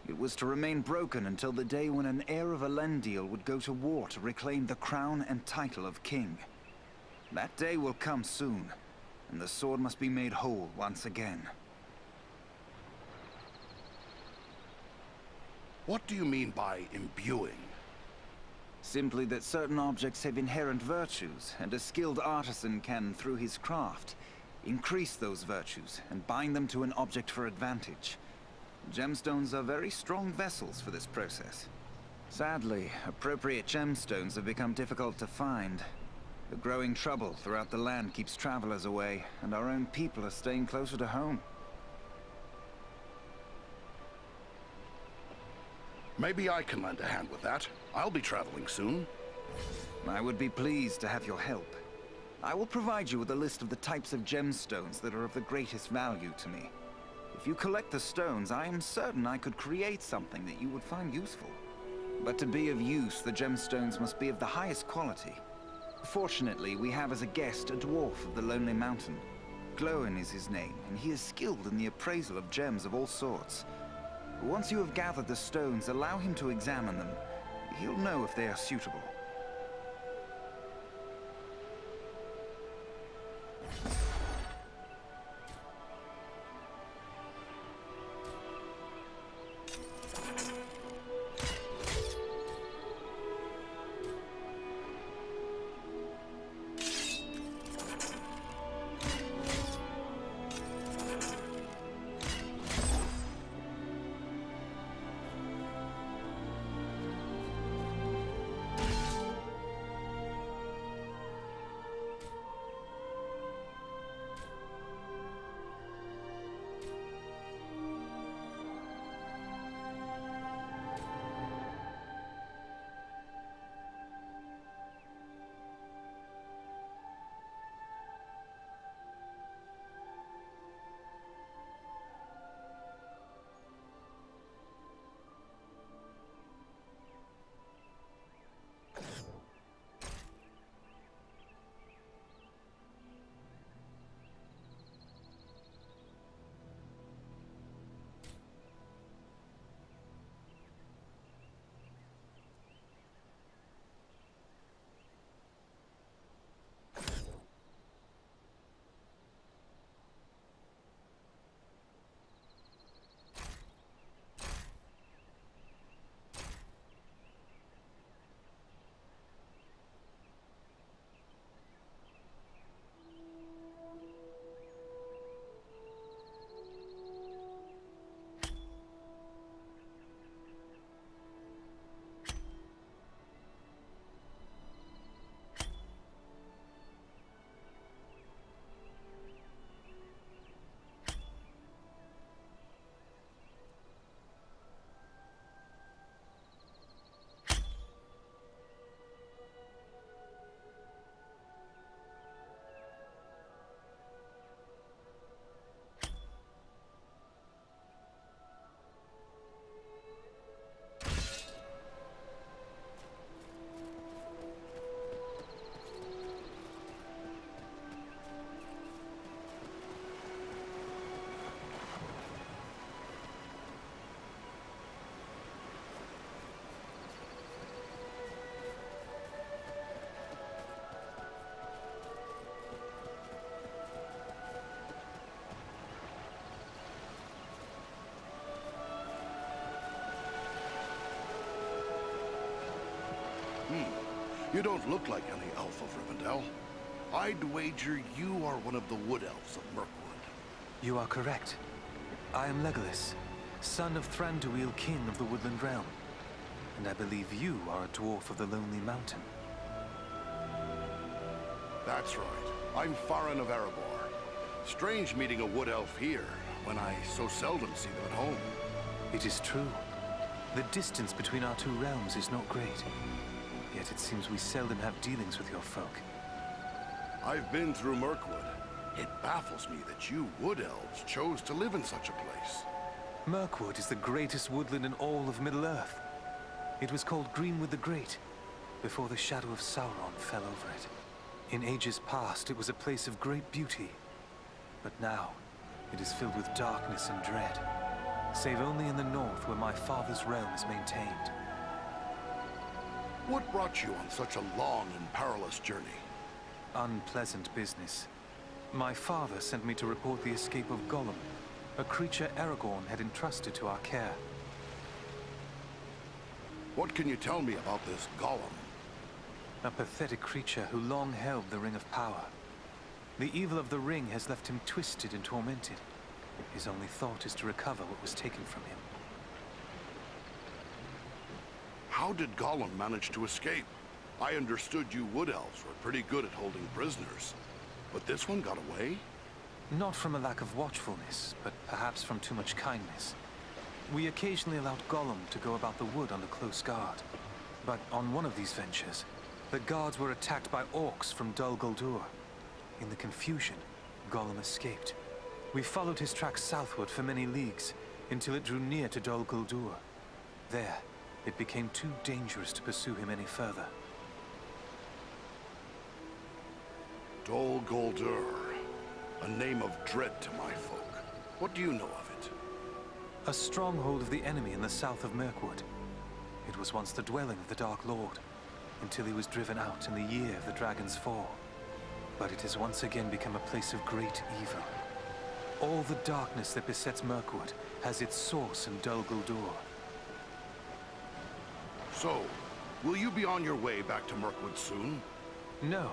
It was to remain broken until the day when an heir of Elendil would go to war to reclaim the crown and title of king. That day will come soon, and the sword must be made whole once again. What do you mean by imbuing? Simply that certain objects have inherent virtues, and a skilled artisan can, through his craft, increase those virtues and bind them to an object for advantage. Gemstones are very strong vessels for this process. Sadly, appropriate gemstones have become difficult to find. The growing trouble throughout the land keeps travelers away, and our own people are staying closer to home. Maybe I can lend a hand with that. I'll be traveling soon. I would be pleased to have your help. I will provide you with a list of the types of gemstones that are of the greatest value to me. If you collect the stones, I am certain I could create something that you would find useful. But to be of use, the gemstones must be of the highest quality. Fortunately, we have as a guest a dwarf of the Lonely Mountain. Glóin is his name, and he is skilled in the appraisal of gems of all sorts. Once you have gathered the stones, allow him to examine them. He'll know if they are suitable. You don't look like any elf of Rivendell. I'd wager you are one of the Wood Elves of Mirkwood. You are correct. I am Legolas, son of Thranduil, king of the Woodland Realm. And I believe you are a dwarf of the Lonely Mountain. That's right. I'm Farron of Erebor. Strange meeting a Wood Elf here, when I so seldom see them at home. It is true. The distance between our two realms is not great. Yet it seems we seldom have dealings with your folk. I've been through Mirkwood. It baffles me that you Wood Elves chose to live in such a place. Mirkwood is the greatest woodland in all of Middle-earth. It was called Greenwood the Great, before the shadow of Sauron fell over it. In ages past, it was a place of great beauty. But now, it is filled with darkness and dread, save only in the north where my father's realm is maintained. What brought you on such a long and perilous journey? Unpleasant business. My father sent me to report the escape of Gollum, a creature Aragorn had entrusted to our care. What can you tell me about this Gollum? A pathetic creature who long held the Ring of Power. The evil of the ring has left him twisted and tormented. His only thought is to recover what was taken from him. How did Gollum manage to escape? I understood you Wood Elves were pretty good at holding prisoners. But this one got away? Not from a lack of watchfulness, but perhaps from too much kindness. We occasionally allowed Gollum to go about the wood under close guard. But on one of these ventures, the guards were attacked by orcs from Dol Guldur. In the confusion, Gollum escaped. We followed his tracks southward for many leagues, until it drew near to Dol Guldur. There, it became too dangerous to pursue him any further. Dol Guldur. A name of dread to my folk. What do you know of it? A stronghold of the enemy in the south of Mirkwood. It was once the dwelling of the Dark Lord, until he was driven out in the year of the Dragon's Fall. But it has once again become a place of great evil. All the darkness that besets Mirkwood has its source in Dol Guldur. So, will you be on your way back to Mirkwood soon? No.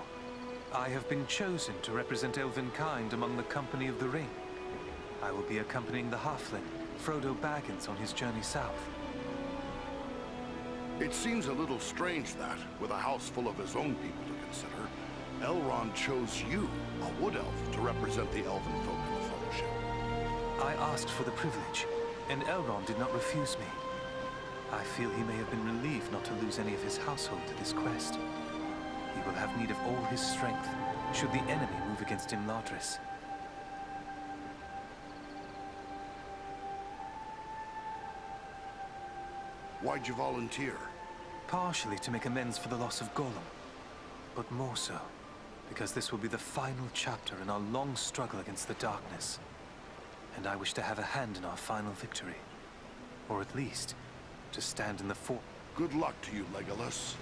I have been chosen to represent Elvenkind among the Company of the Ring. I will be accompanying the halfling, Frodo Baggins, on his journey south. It seems a little strange that, with a house full of his own people to consider, Elrond chose you, a Wood Elf, to represent the Elven folk in the Fellowship. I asked for the privilege, and Elrond did not refuse me. I feel he may have been relieved not to lose any of his household to this quest. He will have need of all his strength, should the enemy move against Imladris. Why'd you volunteer? Partially to make amends for the loss of Gollum, but more so because this will be the final chapter in our long struggle against the darkness. And I wish to have a hand in our final victory. Or at least, to stand in the fort. Good luck to you, Legolas.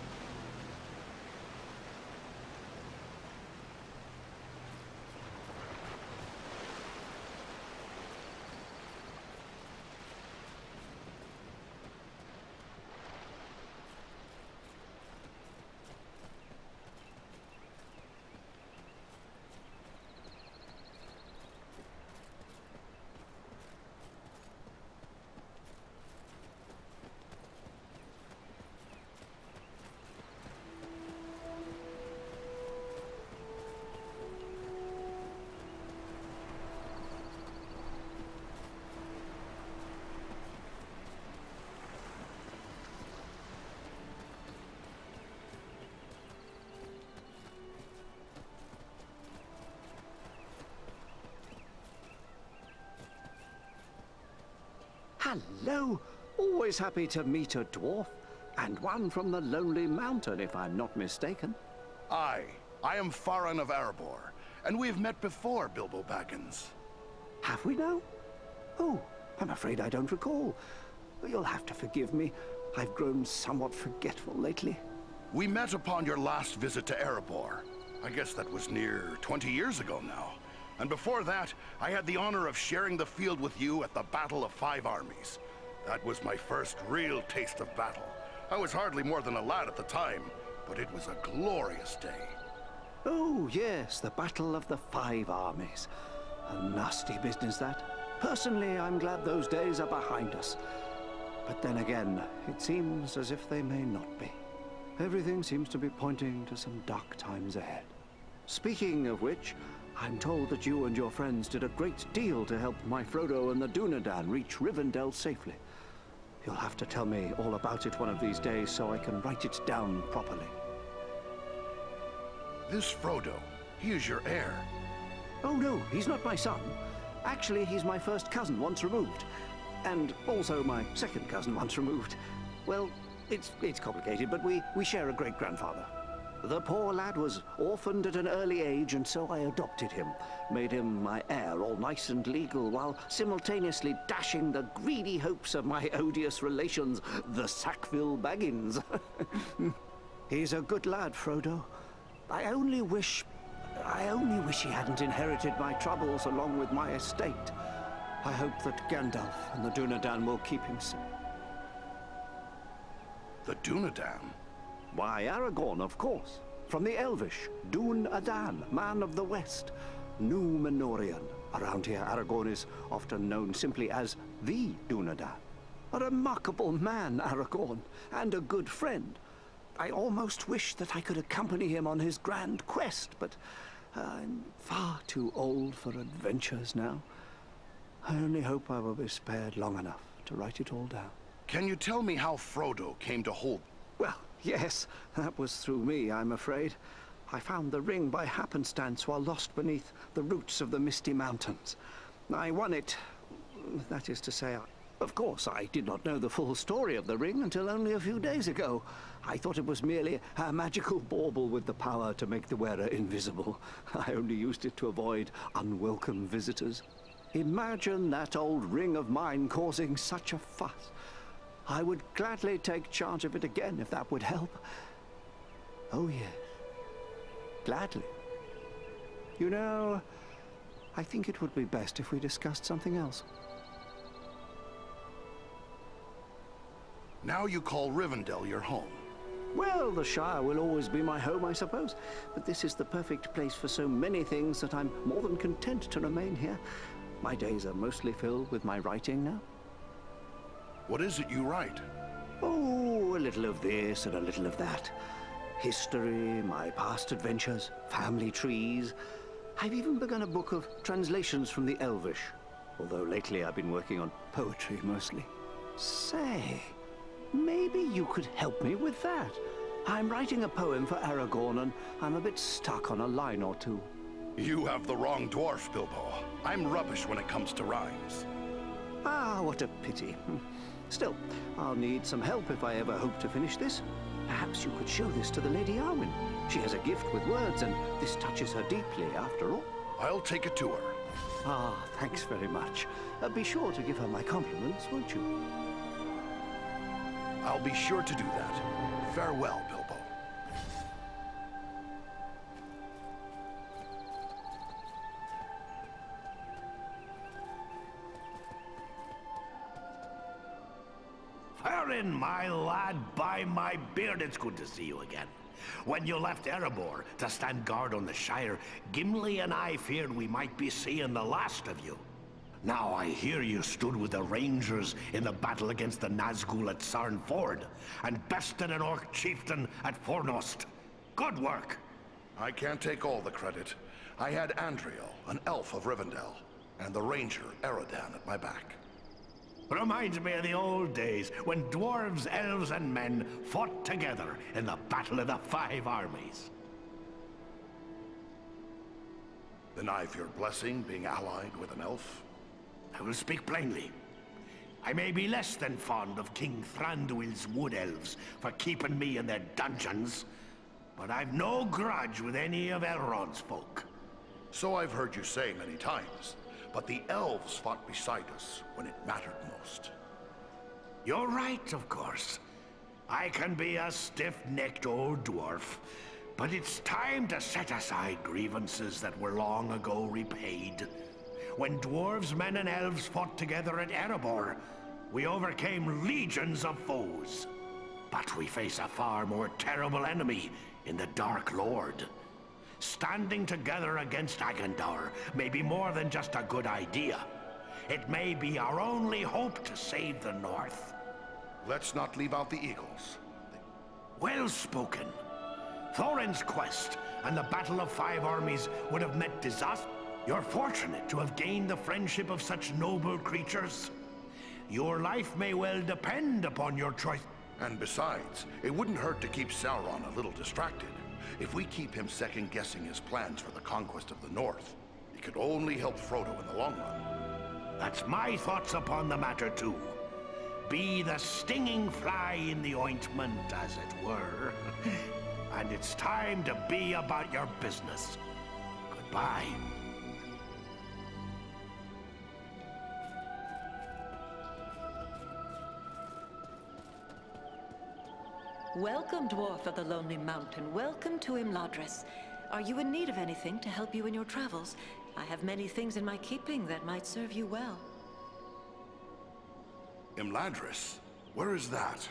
Hello! Always happy to meet a dwarf, and one from the Lonely Mountain, if I'm not mistaken. I am Farron of Erebor, and we've met before, Bilbo Baggins. Have we now? Oh, I'm afraid I don't recall. You'll have to forgive me. I've grown somewhat forgetful lately. We met upon your last visit to Erebor. I guess that was near 20 years ago now. And before that, I had the honor of sharing the field with you at the Battle of Five Armies. That was my first real taste of battle. I was hardly more than a lad at the time, but it was a glorious day. Oh, yes, the Battle of the Five Armies. A nasty business, that. Personally, I'm glad those days are behind us. But then again, it seems as if they may not be. Everything seems to be pointing to some dark times ahead. Speaking of which, I'm told that you and your friends did a great deal to help my Frodo and the Dunedain reach Rivendell safely. You'll have to tell me all about it one of these days so I can write it down properly. This Frodo, he is your heir. Oh no, he's not my son. Actually, he's my first cousin once removed. And also my second cousin once removed. Well, it's complicated, but we share a great-grandfather. The poor lad was orphaned at an early age, and so I adopted him. Made him my heir, all nice and legal, while simultaneously dashing the greedy hopes of my odious relations, the Sackville Baggins. He's a good lad, Frodo. I only wish he hadn't inherited my troubles along with my estate. I hope that Gandalf and the Dunedain will keep him safe. The Dunedain? Why, Aragorn, of course. From the Elvish, Dún-Adan, man of the West. Númenorian. Around here, Aragorn is often known simply as the Dunedain. A remarkable man, Aragorn, and a good friend. I almost wish that I could accompany him on his grand quest, but I'm far too old for adventures now. I only hope I will be spared long enough to write it all down. Can you tell me how Frodo came to hold? Well, yes, that was through me, I'm afraid. I found the ring by happenstance while lost beneath the roots of the Misty Mountains. I won it, that is to say, of course, I did not know the full story of the ring until only a few days ago. I thought it was merely a magical bauble with the power to make the wearer invisible. I only used it to avoid unwelcome visitors. Imagine that old ring of mine causing such a fuss. I would gladly take charge of it again if that would help. Oh, yes. Gladly. You know, I think it would be best if we discussed something else. Now you call Rivendell your home. Well, the Shire will always be my home, I suppose. But this is the perfect place for so many things that I'm more than content to remain here. My days are mostly filled with my writing now. What is it you write? Oh, a little of this and a little of that. History, my past adventures, family trees. I've even begun a book of translations from the Elvish. Although lately I've been working on poetry mostly. Say, maybe you could help me with that. I'm writing a poem for Aragorn and I'm a bit stuck on a line or two. You have the wrong dwarf, Bilbo. I'm rubbish when it comes to rhymes. Ah, what a pity. Still, I'll need some help if I ever hope to finish this. Perhaps you could show this to the Lady Arwen. She has a gift with words, and this touches her deeply, after all. I'll take it to her. Ah, thanks very much. Be sure to give her my compliments, won't you? I'll be sure to do that. Farewell, Bilbo. Farin, my lad, by my beard, it's good to see you again. When you left Erebor to stand guard on the Shire, Gimli and I feared we might be seeing the last of you. Now I hear you stood with the Rangers in the battle against the Nazgul at Sarn Ford, and bested an orc chieftain at Fornost. Good work! I can't take all the credit. I had Andriel, an elf of Rivendell, and the ranger, Eredan, at my back. Reminds me of the old days when dwarves, elves, and men fought together in the Battle of the Five Armies. Then I've your blessing being allied with an elf? I will speak plainly. I may be less than fond of King Thranduil's wood elves for keeping me in their dungeons, but I've no grudge with any of Elrond's folk. So I've heard you say many times. But the elves fought beside us when it mattered most. You're right, of course. I can be a stiff-necked old dwarf, but it's time to set aside grievances that were long ago repaid. When dwarves, men, and elves fought together at Erebor, we overcame legions of foes. But we face a far more terrible enemy in the Dark Lord. Standing together against Agandaur may be more than just a good idea. It may be our only hope to save the North. Let's not leave out the Eagles. Well spoken. Thorin's quest and the Battle of Five Armies would have met disaster. You're fortunate to have gained the friendship of such noble creatures. Your life may well depend upon your choice. And besides, it wouldn't hurt to keep Sauron a little distracted. If we keep him second-guessing his plans for the conquest of the North, it could only help Frodo in the long run. That's my thoughts upon the matter, too. Be the stinging fly in the ointment, as it were. And it's time to be about your business. Goodbye. Welcome, Dwarf of the Lonely Mountain. Welcome to Imladris. Are you in need of anything to help you in your travels? I have many things in my keeping that might serve you well. Imladris? Where is that?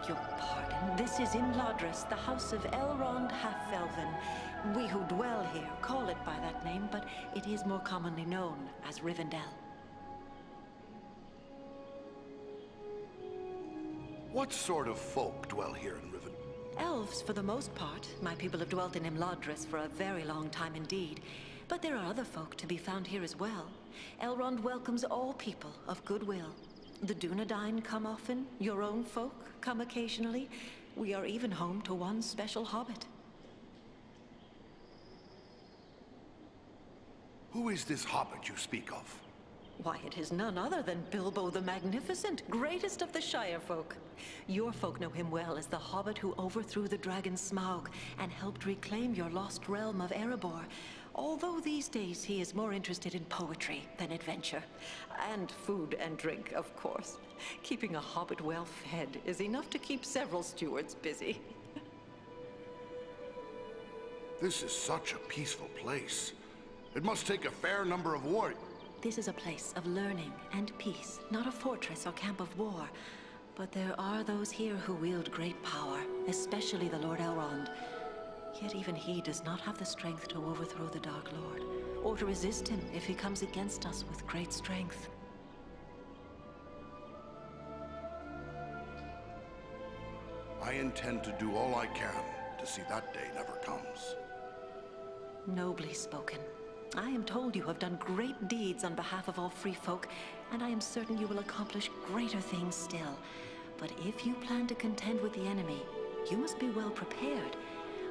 Your pardon. This is Imladris, the house of Elrond Half-Elven. We who dwell here call it by that name, but it is more commonly known as Rivendell. What sort of folk dwell here in Rivendell? Elves, for the most part. My people have dwelt in Imladris for a very long time indeed. But there are other folk to be found here as well. Elrond welcomes all people of goodwill. The Dunedain come often, your own folk come occasionally. We are even home to one special hobbit. Who is this hobbit you speak of? Why, it is none other than Bilbo the Magnificent, greatest of the Shire folk. Your folk know him well as the hobbit who overthrew the dragon Smaug and helped reclaim your lost realm of Erebor. Although these days he is more interested in poetry than adventure. And food and drink, of course. Keeping a hobbit well fed is enough to keep several stewards busy. This is such a peaceful place. It must take a fair number of warriors. This is a place of learning and peace, not a fortress or camp of war. But there are those here who wield great power, especially the Lord Elrond. Yet even he does not have the strength to overthrow the Dark Lord, or to resist him if he comes against us with great strength. I intend to do all I can to see that day never comes. Nobly spoken. I am told you have done great deeds on behalf of all free folk, and I am certain you will accomplish greater things still. But if you plan to contend with the enemy, you must be well prepared.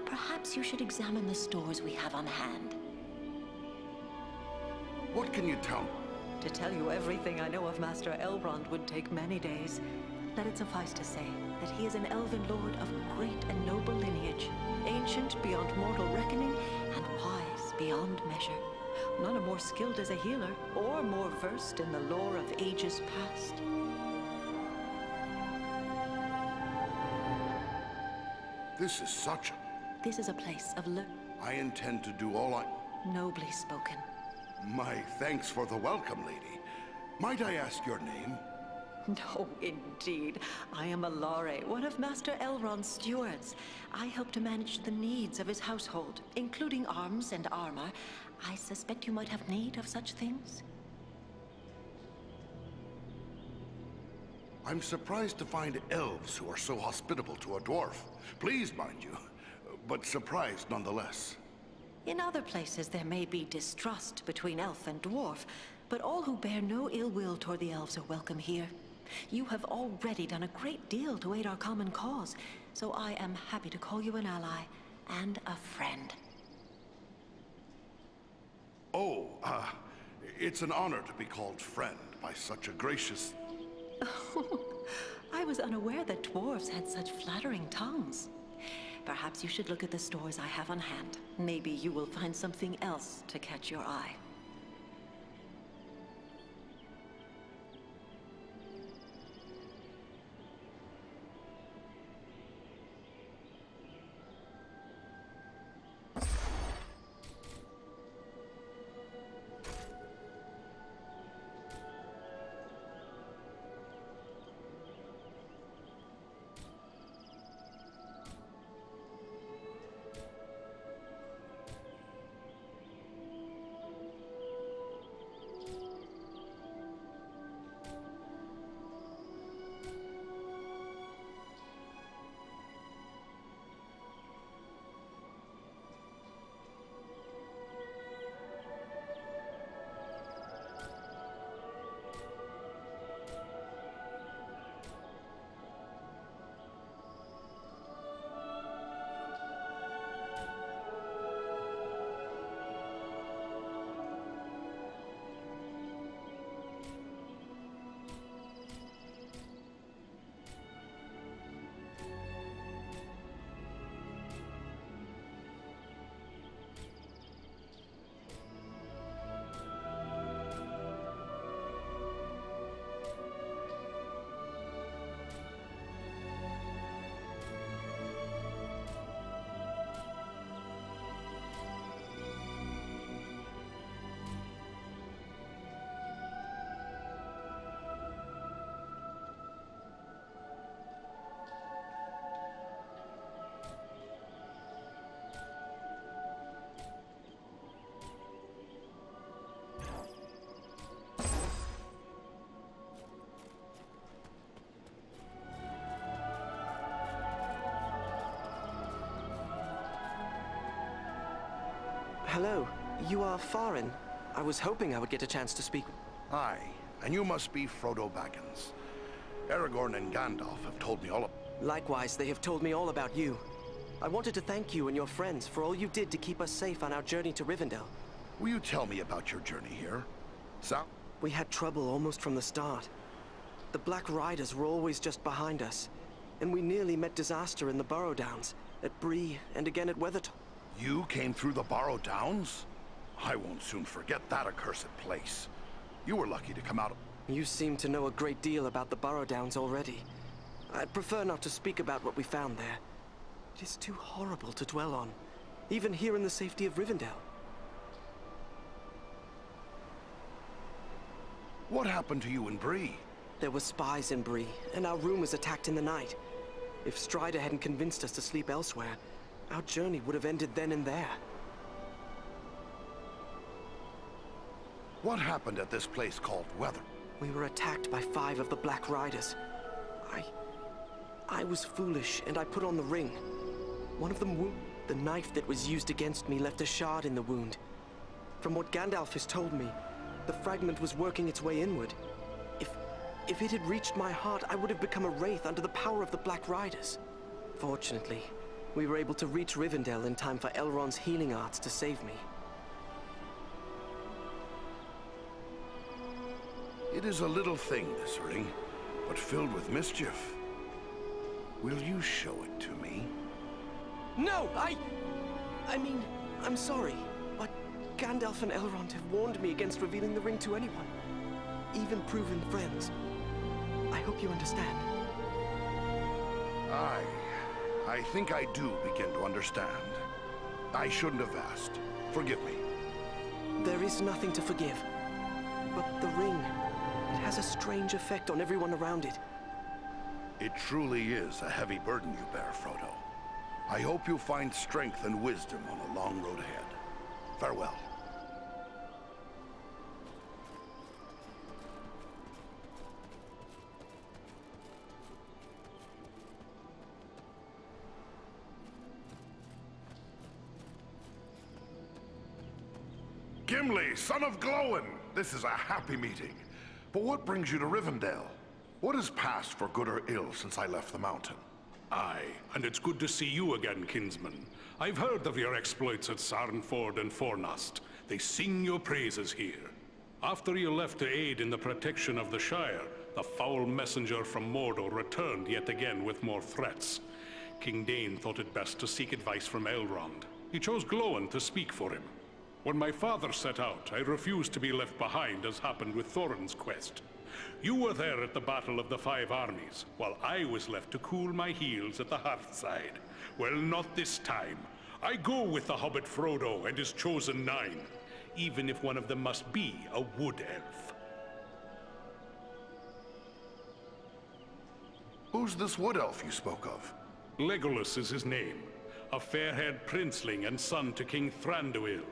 Perhaps you should examine the stores we have on hand. What can you tell me? To tell you everything I know of Master Elrond would take many days. Let it suffice to say that he is an elven lord of great and noble lineage, ancient beyond mortal reckoning, and wise beyond measure. None are more skilled as a healer, or more versed in the lore of ages past. This is such a... This is a place of I intend to do all I... Nobly spoken. My thanks for the welcome, lady. Might I ask your name? No, indeed. I am Alare, one of Master Elrond's stewards. I help to manage the needs of his household, including arms and armor. I suspect you might have need of such things. I'm surprised to find elves who are so hospitable to a dwarf. Pleased, mind you, but surprised nonetheless. In other places there may be distrust between elf and dwarf, but all who bear no ill will toward the elves are welcome here. You have already done a great deal to aid our common cause, so I am happy to call you an ally and a friend. Oh, it's an honor to be called friend by such a gracious... I was unaware that dwarves had such flattering tongues. Perhaps you should look at the stores I have on hand. Maybe you will find something else to catch your eye. Hello. You are Farin. I was hoping I would get a chance to speak. Aye, and you must be Frodo Baggins. Aragorn and Gandalf have told me all about... Likewise, they have told me all about you. I wanted to thank you and your friends for all you did to keep us safe on our journey to Rivendell. Will you tell me about your journey here? We had trouble almost from the start. The Black Riders were always just behind us, and we nearly met disaster in the Burrow Downs, at Bree, and again at Weathertop. You came through the Burrow Downs? I won't soon forget that accursed place. You were lucky to come out of... You seem to know a great deal about the Burrow Downs already. I'd prefer not to speak about what we found there. It is too horrible to dwell on, even here in the safety of Rivendell. What happened to you in Bree? There were spies in Bree, and our room was attacked in the night. If Strider hadn't convinced us to sleep elsewhere, our journey would have ended then and there. What happened at this place called Weather? We were attacked by 5 of the Black Riders. I was foolish, and I put on the ring. One of them the knife that was used against me left a shard in the wound. From what Gandalf has told me, the fragment was working its way inward. If it had reached my heart, I would have become a wraith under the power of the Black Riders. Fortunately, we were able to reach Rivendell in time for Elrond's healing arts to save me. It is a little thing, this ring, but filled with mischief. Will you show it to me? No, I mean, I'm sorry, but Gandalf and Elrond have warned me against revealing the ring to anyone, even proven friends. I hope you understand. I think I do begin to understand. I shouldn't have asked. Forgive me. There is nothing to forgive. But the ring, it has a strange effect on everyone around it. It truly is a heavy burden you bear, Frodo. I hope you find strength and wisdom on the long road ahead. Farewell. Gimli, son of Glóin! This is a happy meeting. But what brings you to Rivendell? What has passed for good or ill since I left the mountain? Aye, and it's good to see you again, kinsman. I've heard of your exploits at Sarnford and Fornost. They sing your praises here. After you left to aid in the protection of the Shire, the foul messenger from Mordor returned yet again with more threats. King Dain thought it best to seek advice from Elrond. He chose Glóin to speak for him. When my father set out, I refused to be left behind, as happened with Thorin's quest. You were there at the Battle of the Five Armies, while I was left to cool my heels at the hearthside. Well, not this time. I go with the hobbit Frodo and his chosen 9, even if one of them must be a wood elf. Who's this wood elf you spoke of? Legolas is his name, a fair-haired princeling and son to King Thranduil.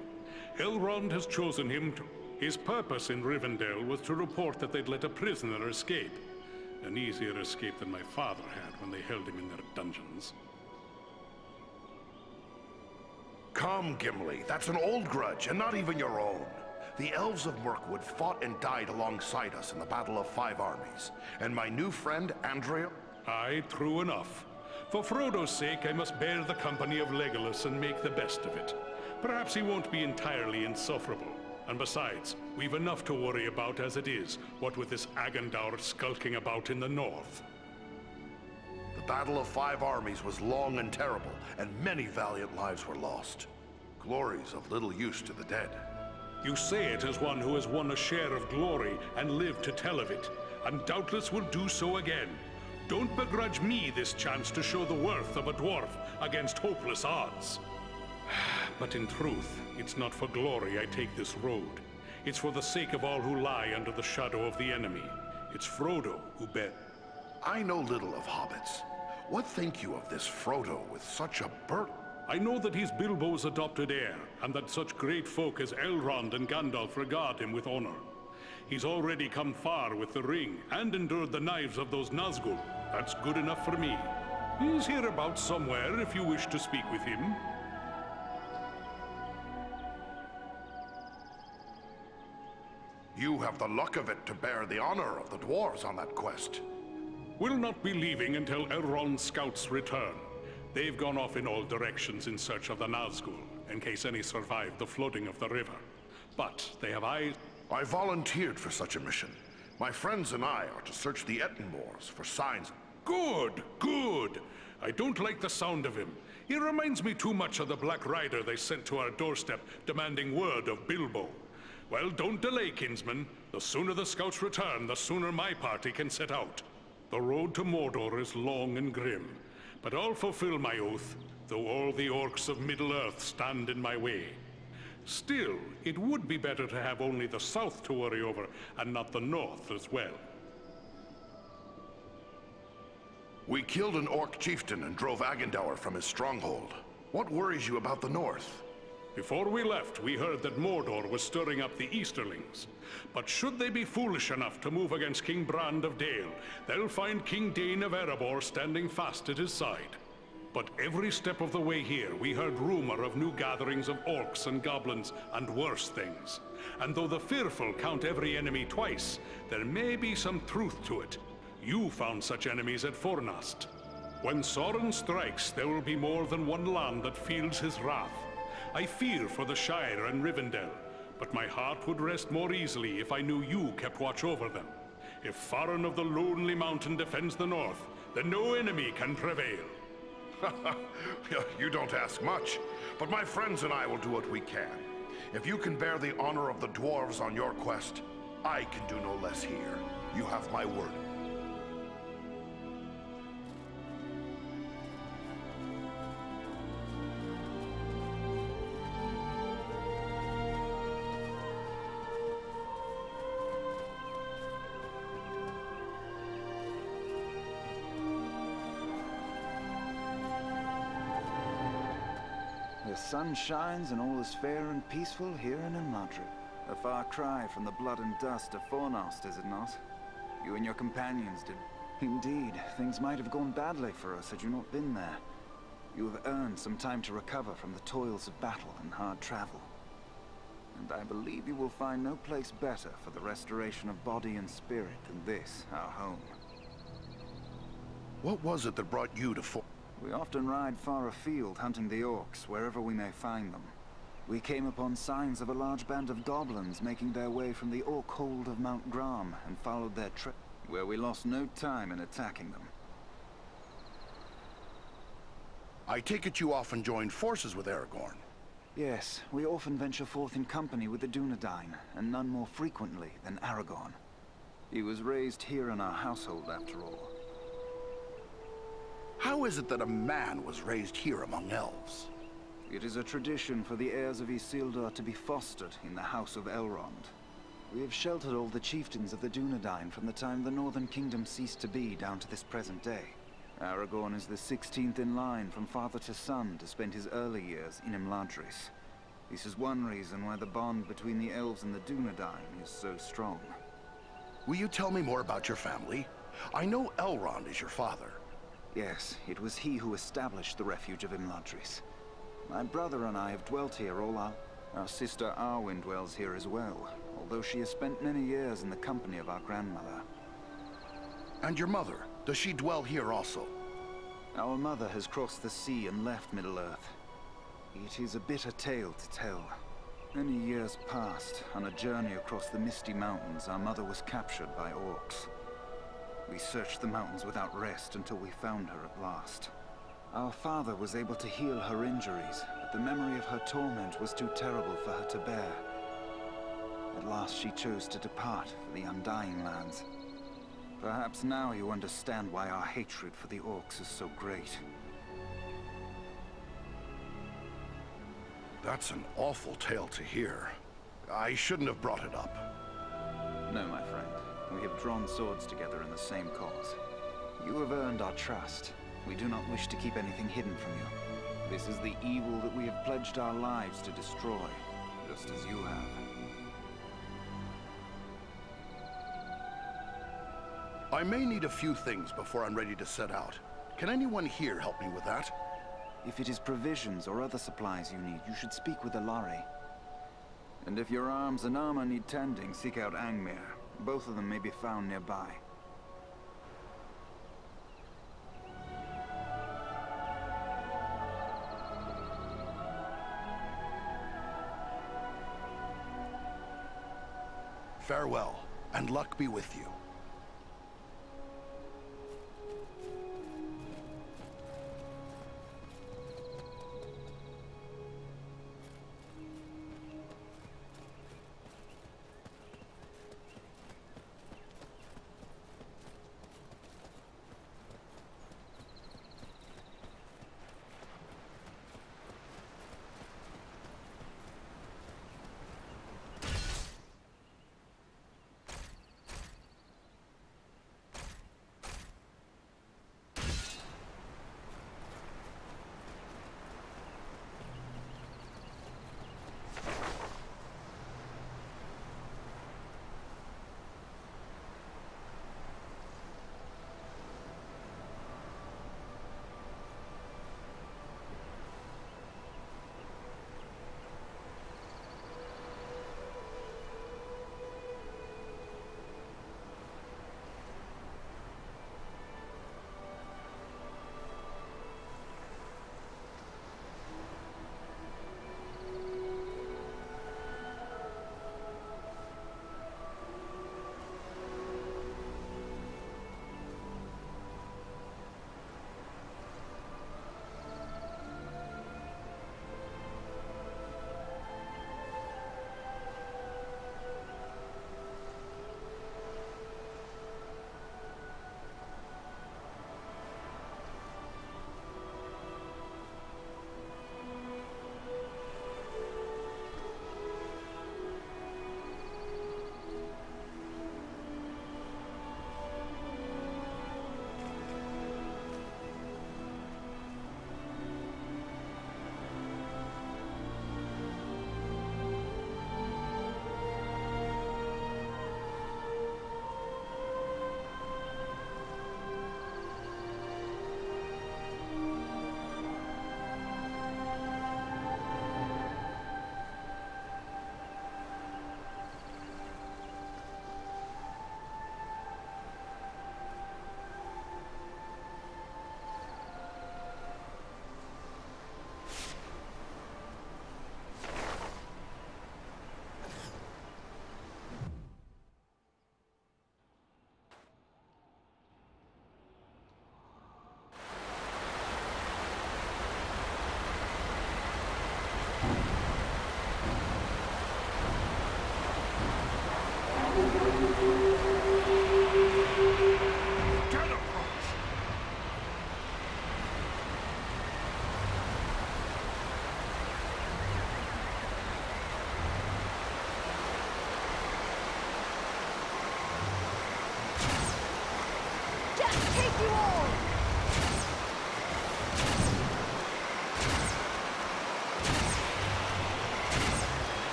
Elrond has chosen him to... His purpose in Rivendell was to report that they'd let a prisoner escape. An easier escape than my father had when they held him in their dungeons. Come, Gimli, that's an old grudge, and not even your own. The elves of Mirkwood fought and died alongside us in the Battle of Five Armies. And my new friend, Andréil... Aye, true enough. For Frodo's sake, I must bear the company of Legolas and make the best of it. Perhaps he won't be entirely insufferable. And besides, we've enough to worry about as it is, what with this Agandaur skulking about in the north. The Battle of Five Armies was long and terrible, and many valiant lives were lost. Glory's of little use to the dead. You say it as one who has won a share of glory and lived to tell of it, and doubtless will do so again. Don't begrudge me this chance to show the worth of a dwarf against hopeless odds. But in truth, it's not for glory I take this road. It's for the sake of all who lie under the shadow of the enemy. It's Frodo who I know little of hobbits. What think you of this Frodo with such a burden? I know that he's Bilbo's adopted heir, and that such great folk as Elrond and Gandalf regard him with honor. He's already come far with the ring, and endured the knives of those Nazgûl. That's good enough for me. He's hereabouts somewhere if you wish to speak with him. You have the luck of it to bear the honor of the dwarves on that quest. We'll not be leaving until Elrond's scouts return. They've gone off in all directions in search of the Nazgul, in case any survive the flooding of the river. But they have eyes... I volunteered for such a mission. My friends and I are to search the Ettenmoors for signs. Good, good. I don't like the sound of him. He reminds me too much of the Black Rider they sent to our doorstep demanding word of Bilbo. Well, don't delay, kinsman. The sooner the scouts return, the sooner my party can set out. The road to Mordor is long and grim, but I'll fulfill my oath, though all the orcs of Middle-earth stand in my way. Still, it would be better to have only the south to worry over, and not the north as well. We killed an orc chieftain and drove Agendaur from his stronghold. What worries you about the north? Before we left, we heard that Mordor was stirring up the Easterlings. But should they be foolish enough to move against King Brand of Dale, they'll find King Dain of Erebor standing fast at his side. But every step of the way here, we heard rumor of new gatherings of orcs and goblins and worse things. And though the fearful count every enemy twice, there may be some truth to it. You found such enemies at Fornast. When Sauron strikes, there will be more than one land that feels his wrath. I fear for the Shire and Rivendell, but my heart would rest more easily if I knew you kept watch over them. If Faron of the Lonely Mountain defends the north, then no enemy can prevail. You don't ask much, but my friends and I will do what we can. If you can bear the honor of the dwarves on your quest, I can do no less here. You have my word. The sun shines and all is fair and peaceful here in Imladri. A far cry from the blood and dust of Fornost, is it not? You and your companions did. Indeed, things might have gone badly for us had you not been there. You have earned some time to recover from the toils of battle and hard travel. And I believe you will find no place better for the restoration of body and spirit than this, our home. What was it that brought you to We often ride far afield hunting the orcs, wherever we may find them. We came upon signs of a large band of goblins making their way from the orc hold of Mount Gram and followed their trail, where we lost no time in attacking them. I take it you often joined forces with Aragorn? Yes, we often venture forth in company with the Dunedain, and none more frequently than Aragorn. He was raised here in our household, after all. How is it that a man was raised here among elves? It is a tradition for the heirs of Isildur to be fostered in the House of Elrond. We have sheltered all the chieftains of the Dunedain from the time the Northern Kingdom ceased to be down to this present day. Aragorn is the 16th in line from father to son to spend his early years in Imladris. This is one reason why the bond between the elves and the Dunedain is so strong. Will you tell me more about your family? I know Elrond is your father. Yes, it was he who established the refuge of Imladris. My brother and I have dwelt here all our sister Arwen dwells here as well, although she has spent many years in the company of our grandmother. And your mother, does she dwell here also? Our mother has crossed the sea and left Middle-earth. It is a bitter tale to tell. Many years past, on a journey across the Misty Mountains, our mother was captured by orcs. We searched the mountains without rest until we found her at last. Our father was able to heal her injuries, but the memory of her torment was too terrible for her to bear. At last she chose to depart for the Undying Lands. Perhaps now you understand why our hatred for the orcs is so great. That's an awful tale to hear. I shouldn't have brought it up. No, my friend. We have drawn swords together in the same cause. You have earned our trust. We do not wish to keep anything hidden from you. This is the evil that we have pledged our lives to destroy, just as you have. I may need a few things before I'm ready to set out. Can anyone here help me with that? If it is provisions or other supplies you need, you should speak with Alari. And if your arms and armor need tending, seek out Angmir. Both of them may be found nearby. Farewell, and luck be with you.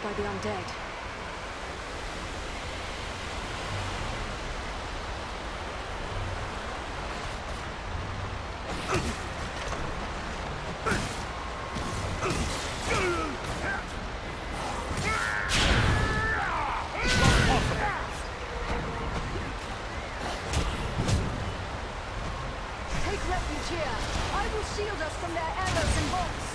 By the undead. here! I will shield us from their arrows and bolts!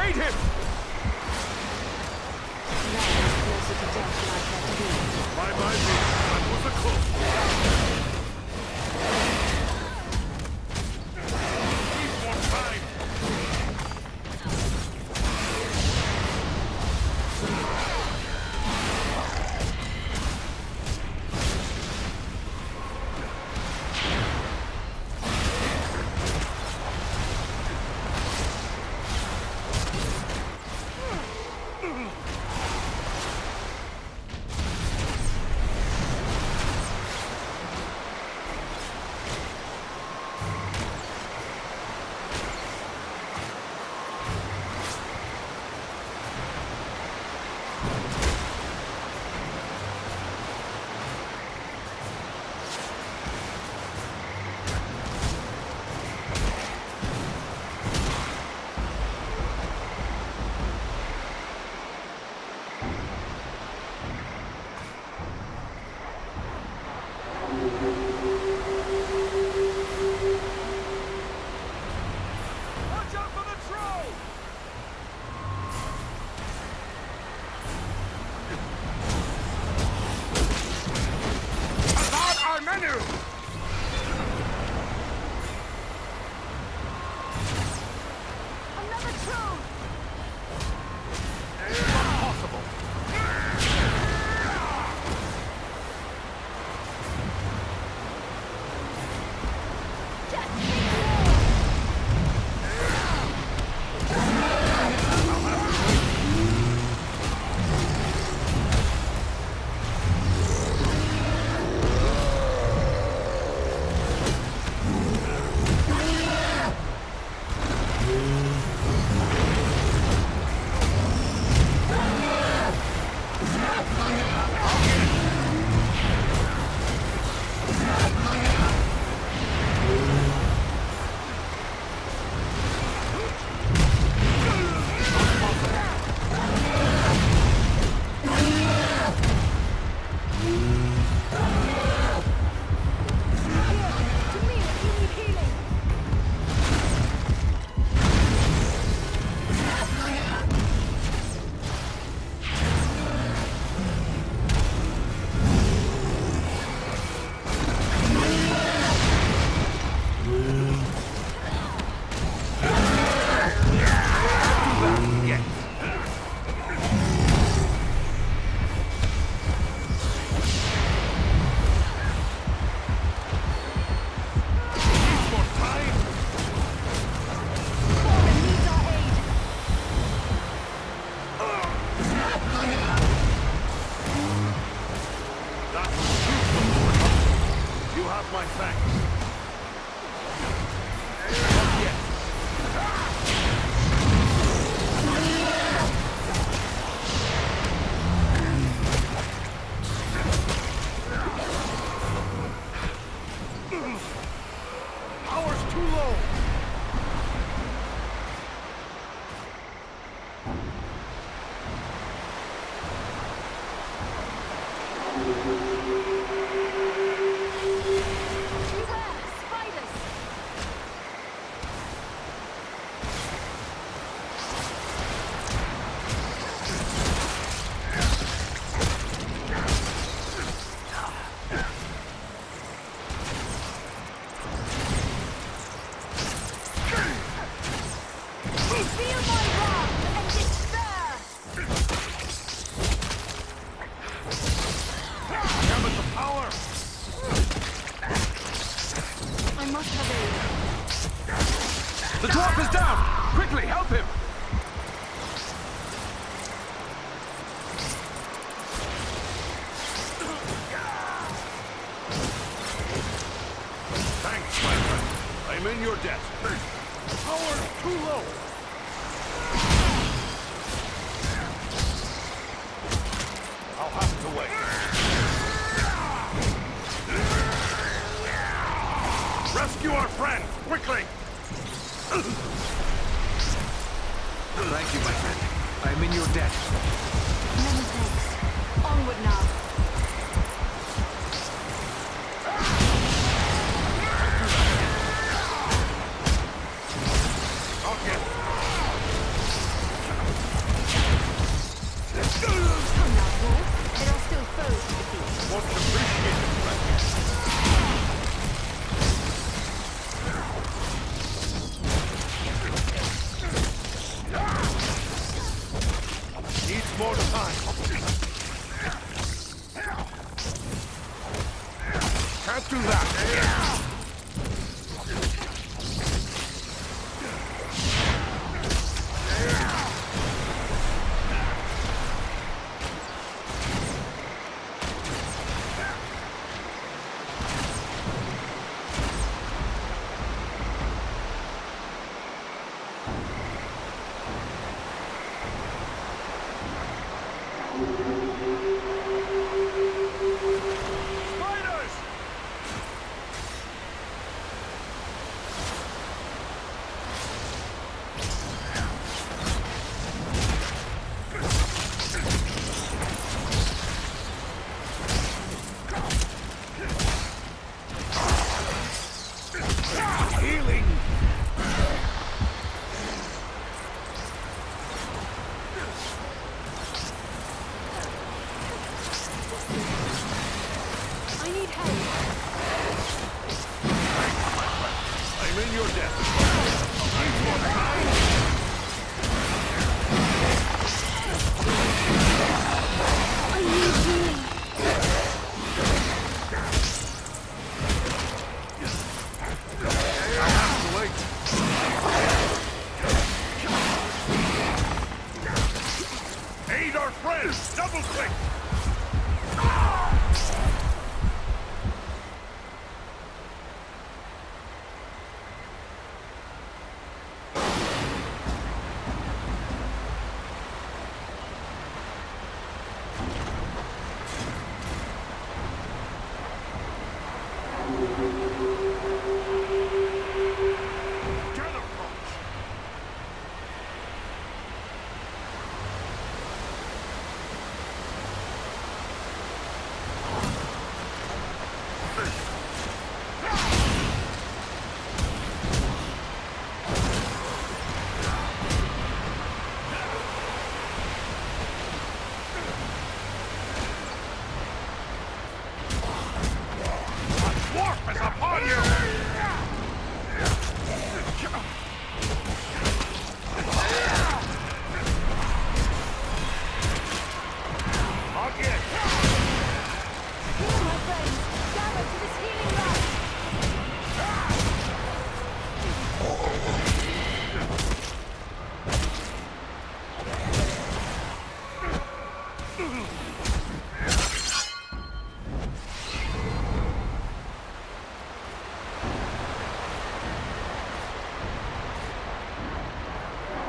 Fight him! That is closer to death than I care to be. By my means, that was a close one. Need more time. The dwarf is down! Quickly, help him! Thanks, my friend. I'm in your debt. Power's too low. I'll have to wait. Rescue our friend, quickly! Thank you, my friend. I am in your debt. Many thanks. Onward now. Aid our friends! Double click!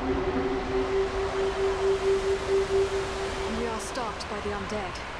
We are stalked by the undead.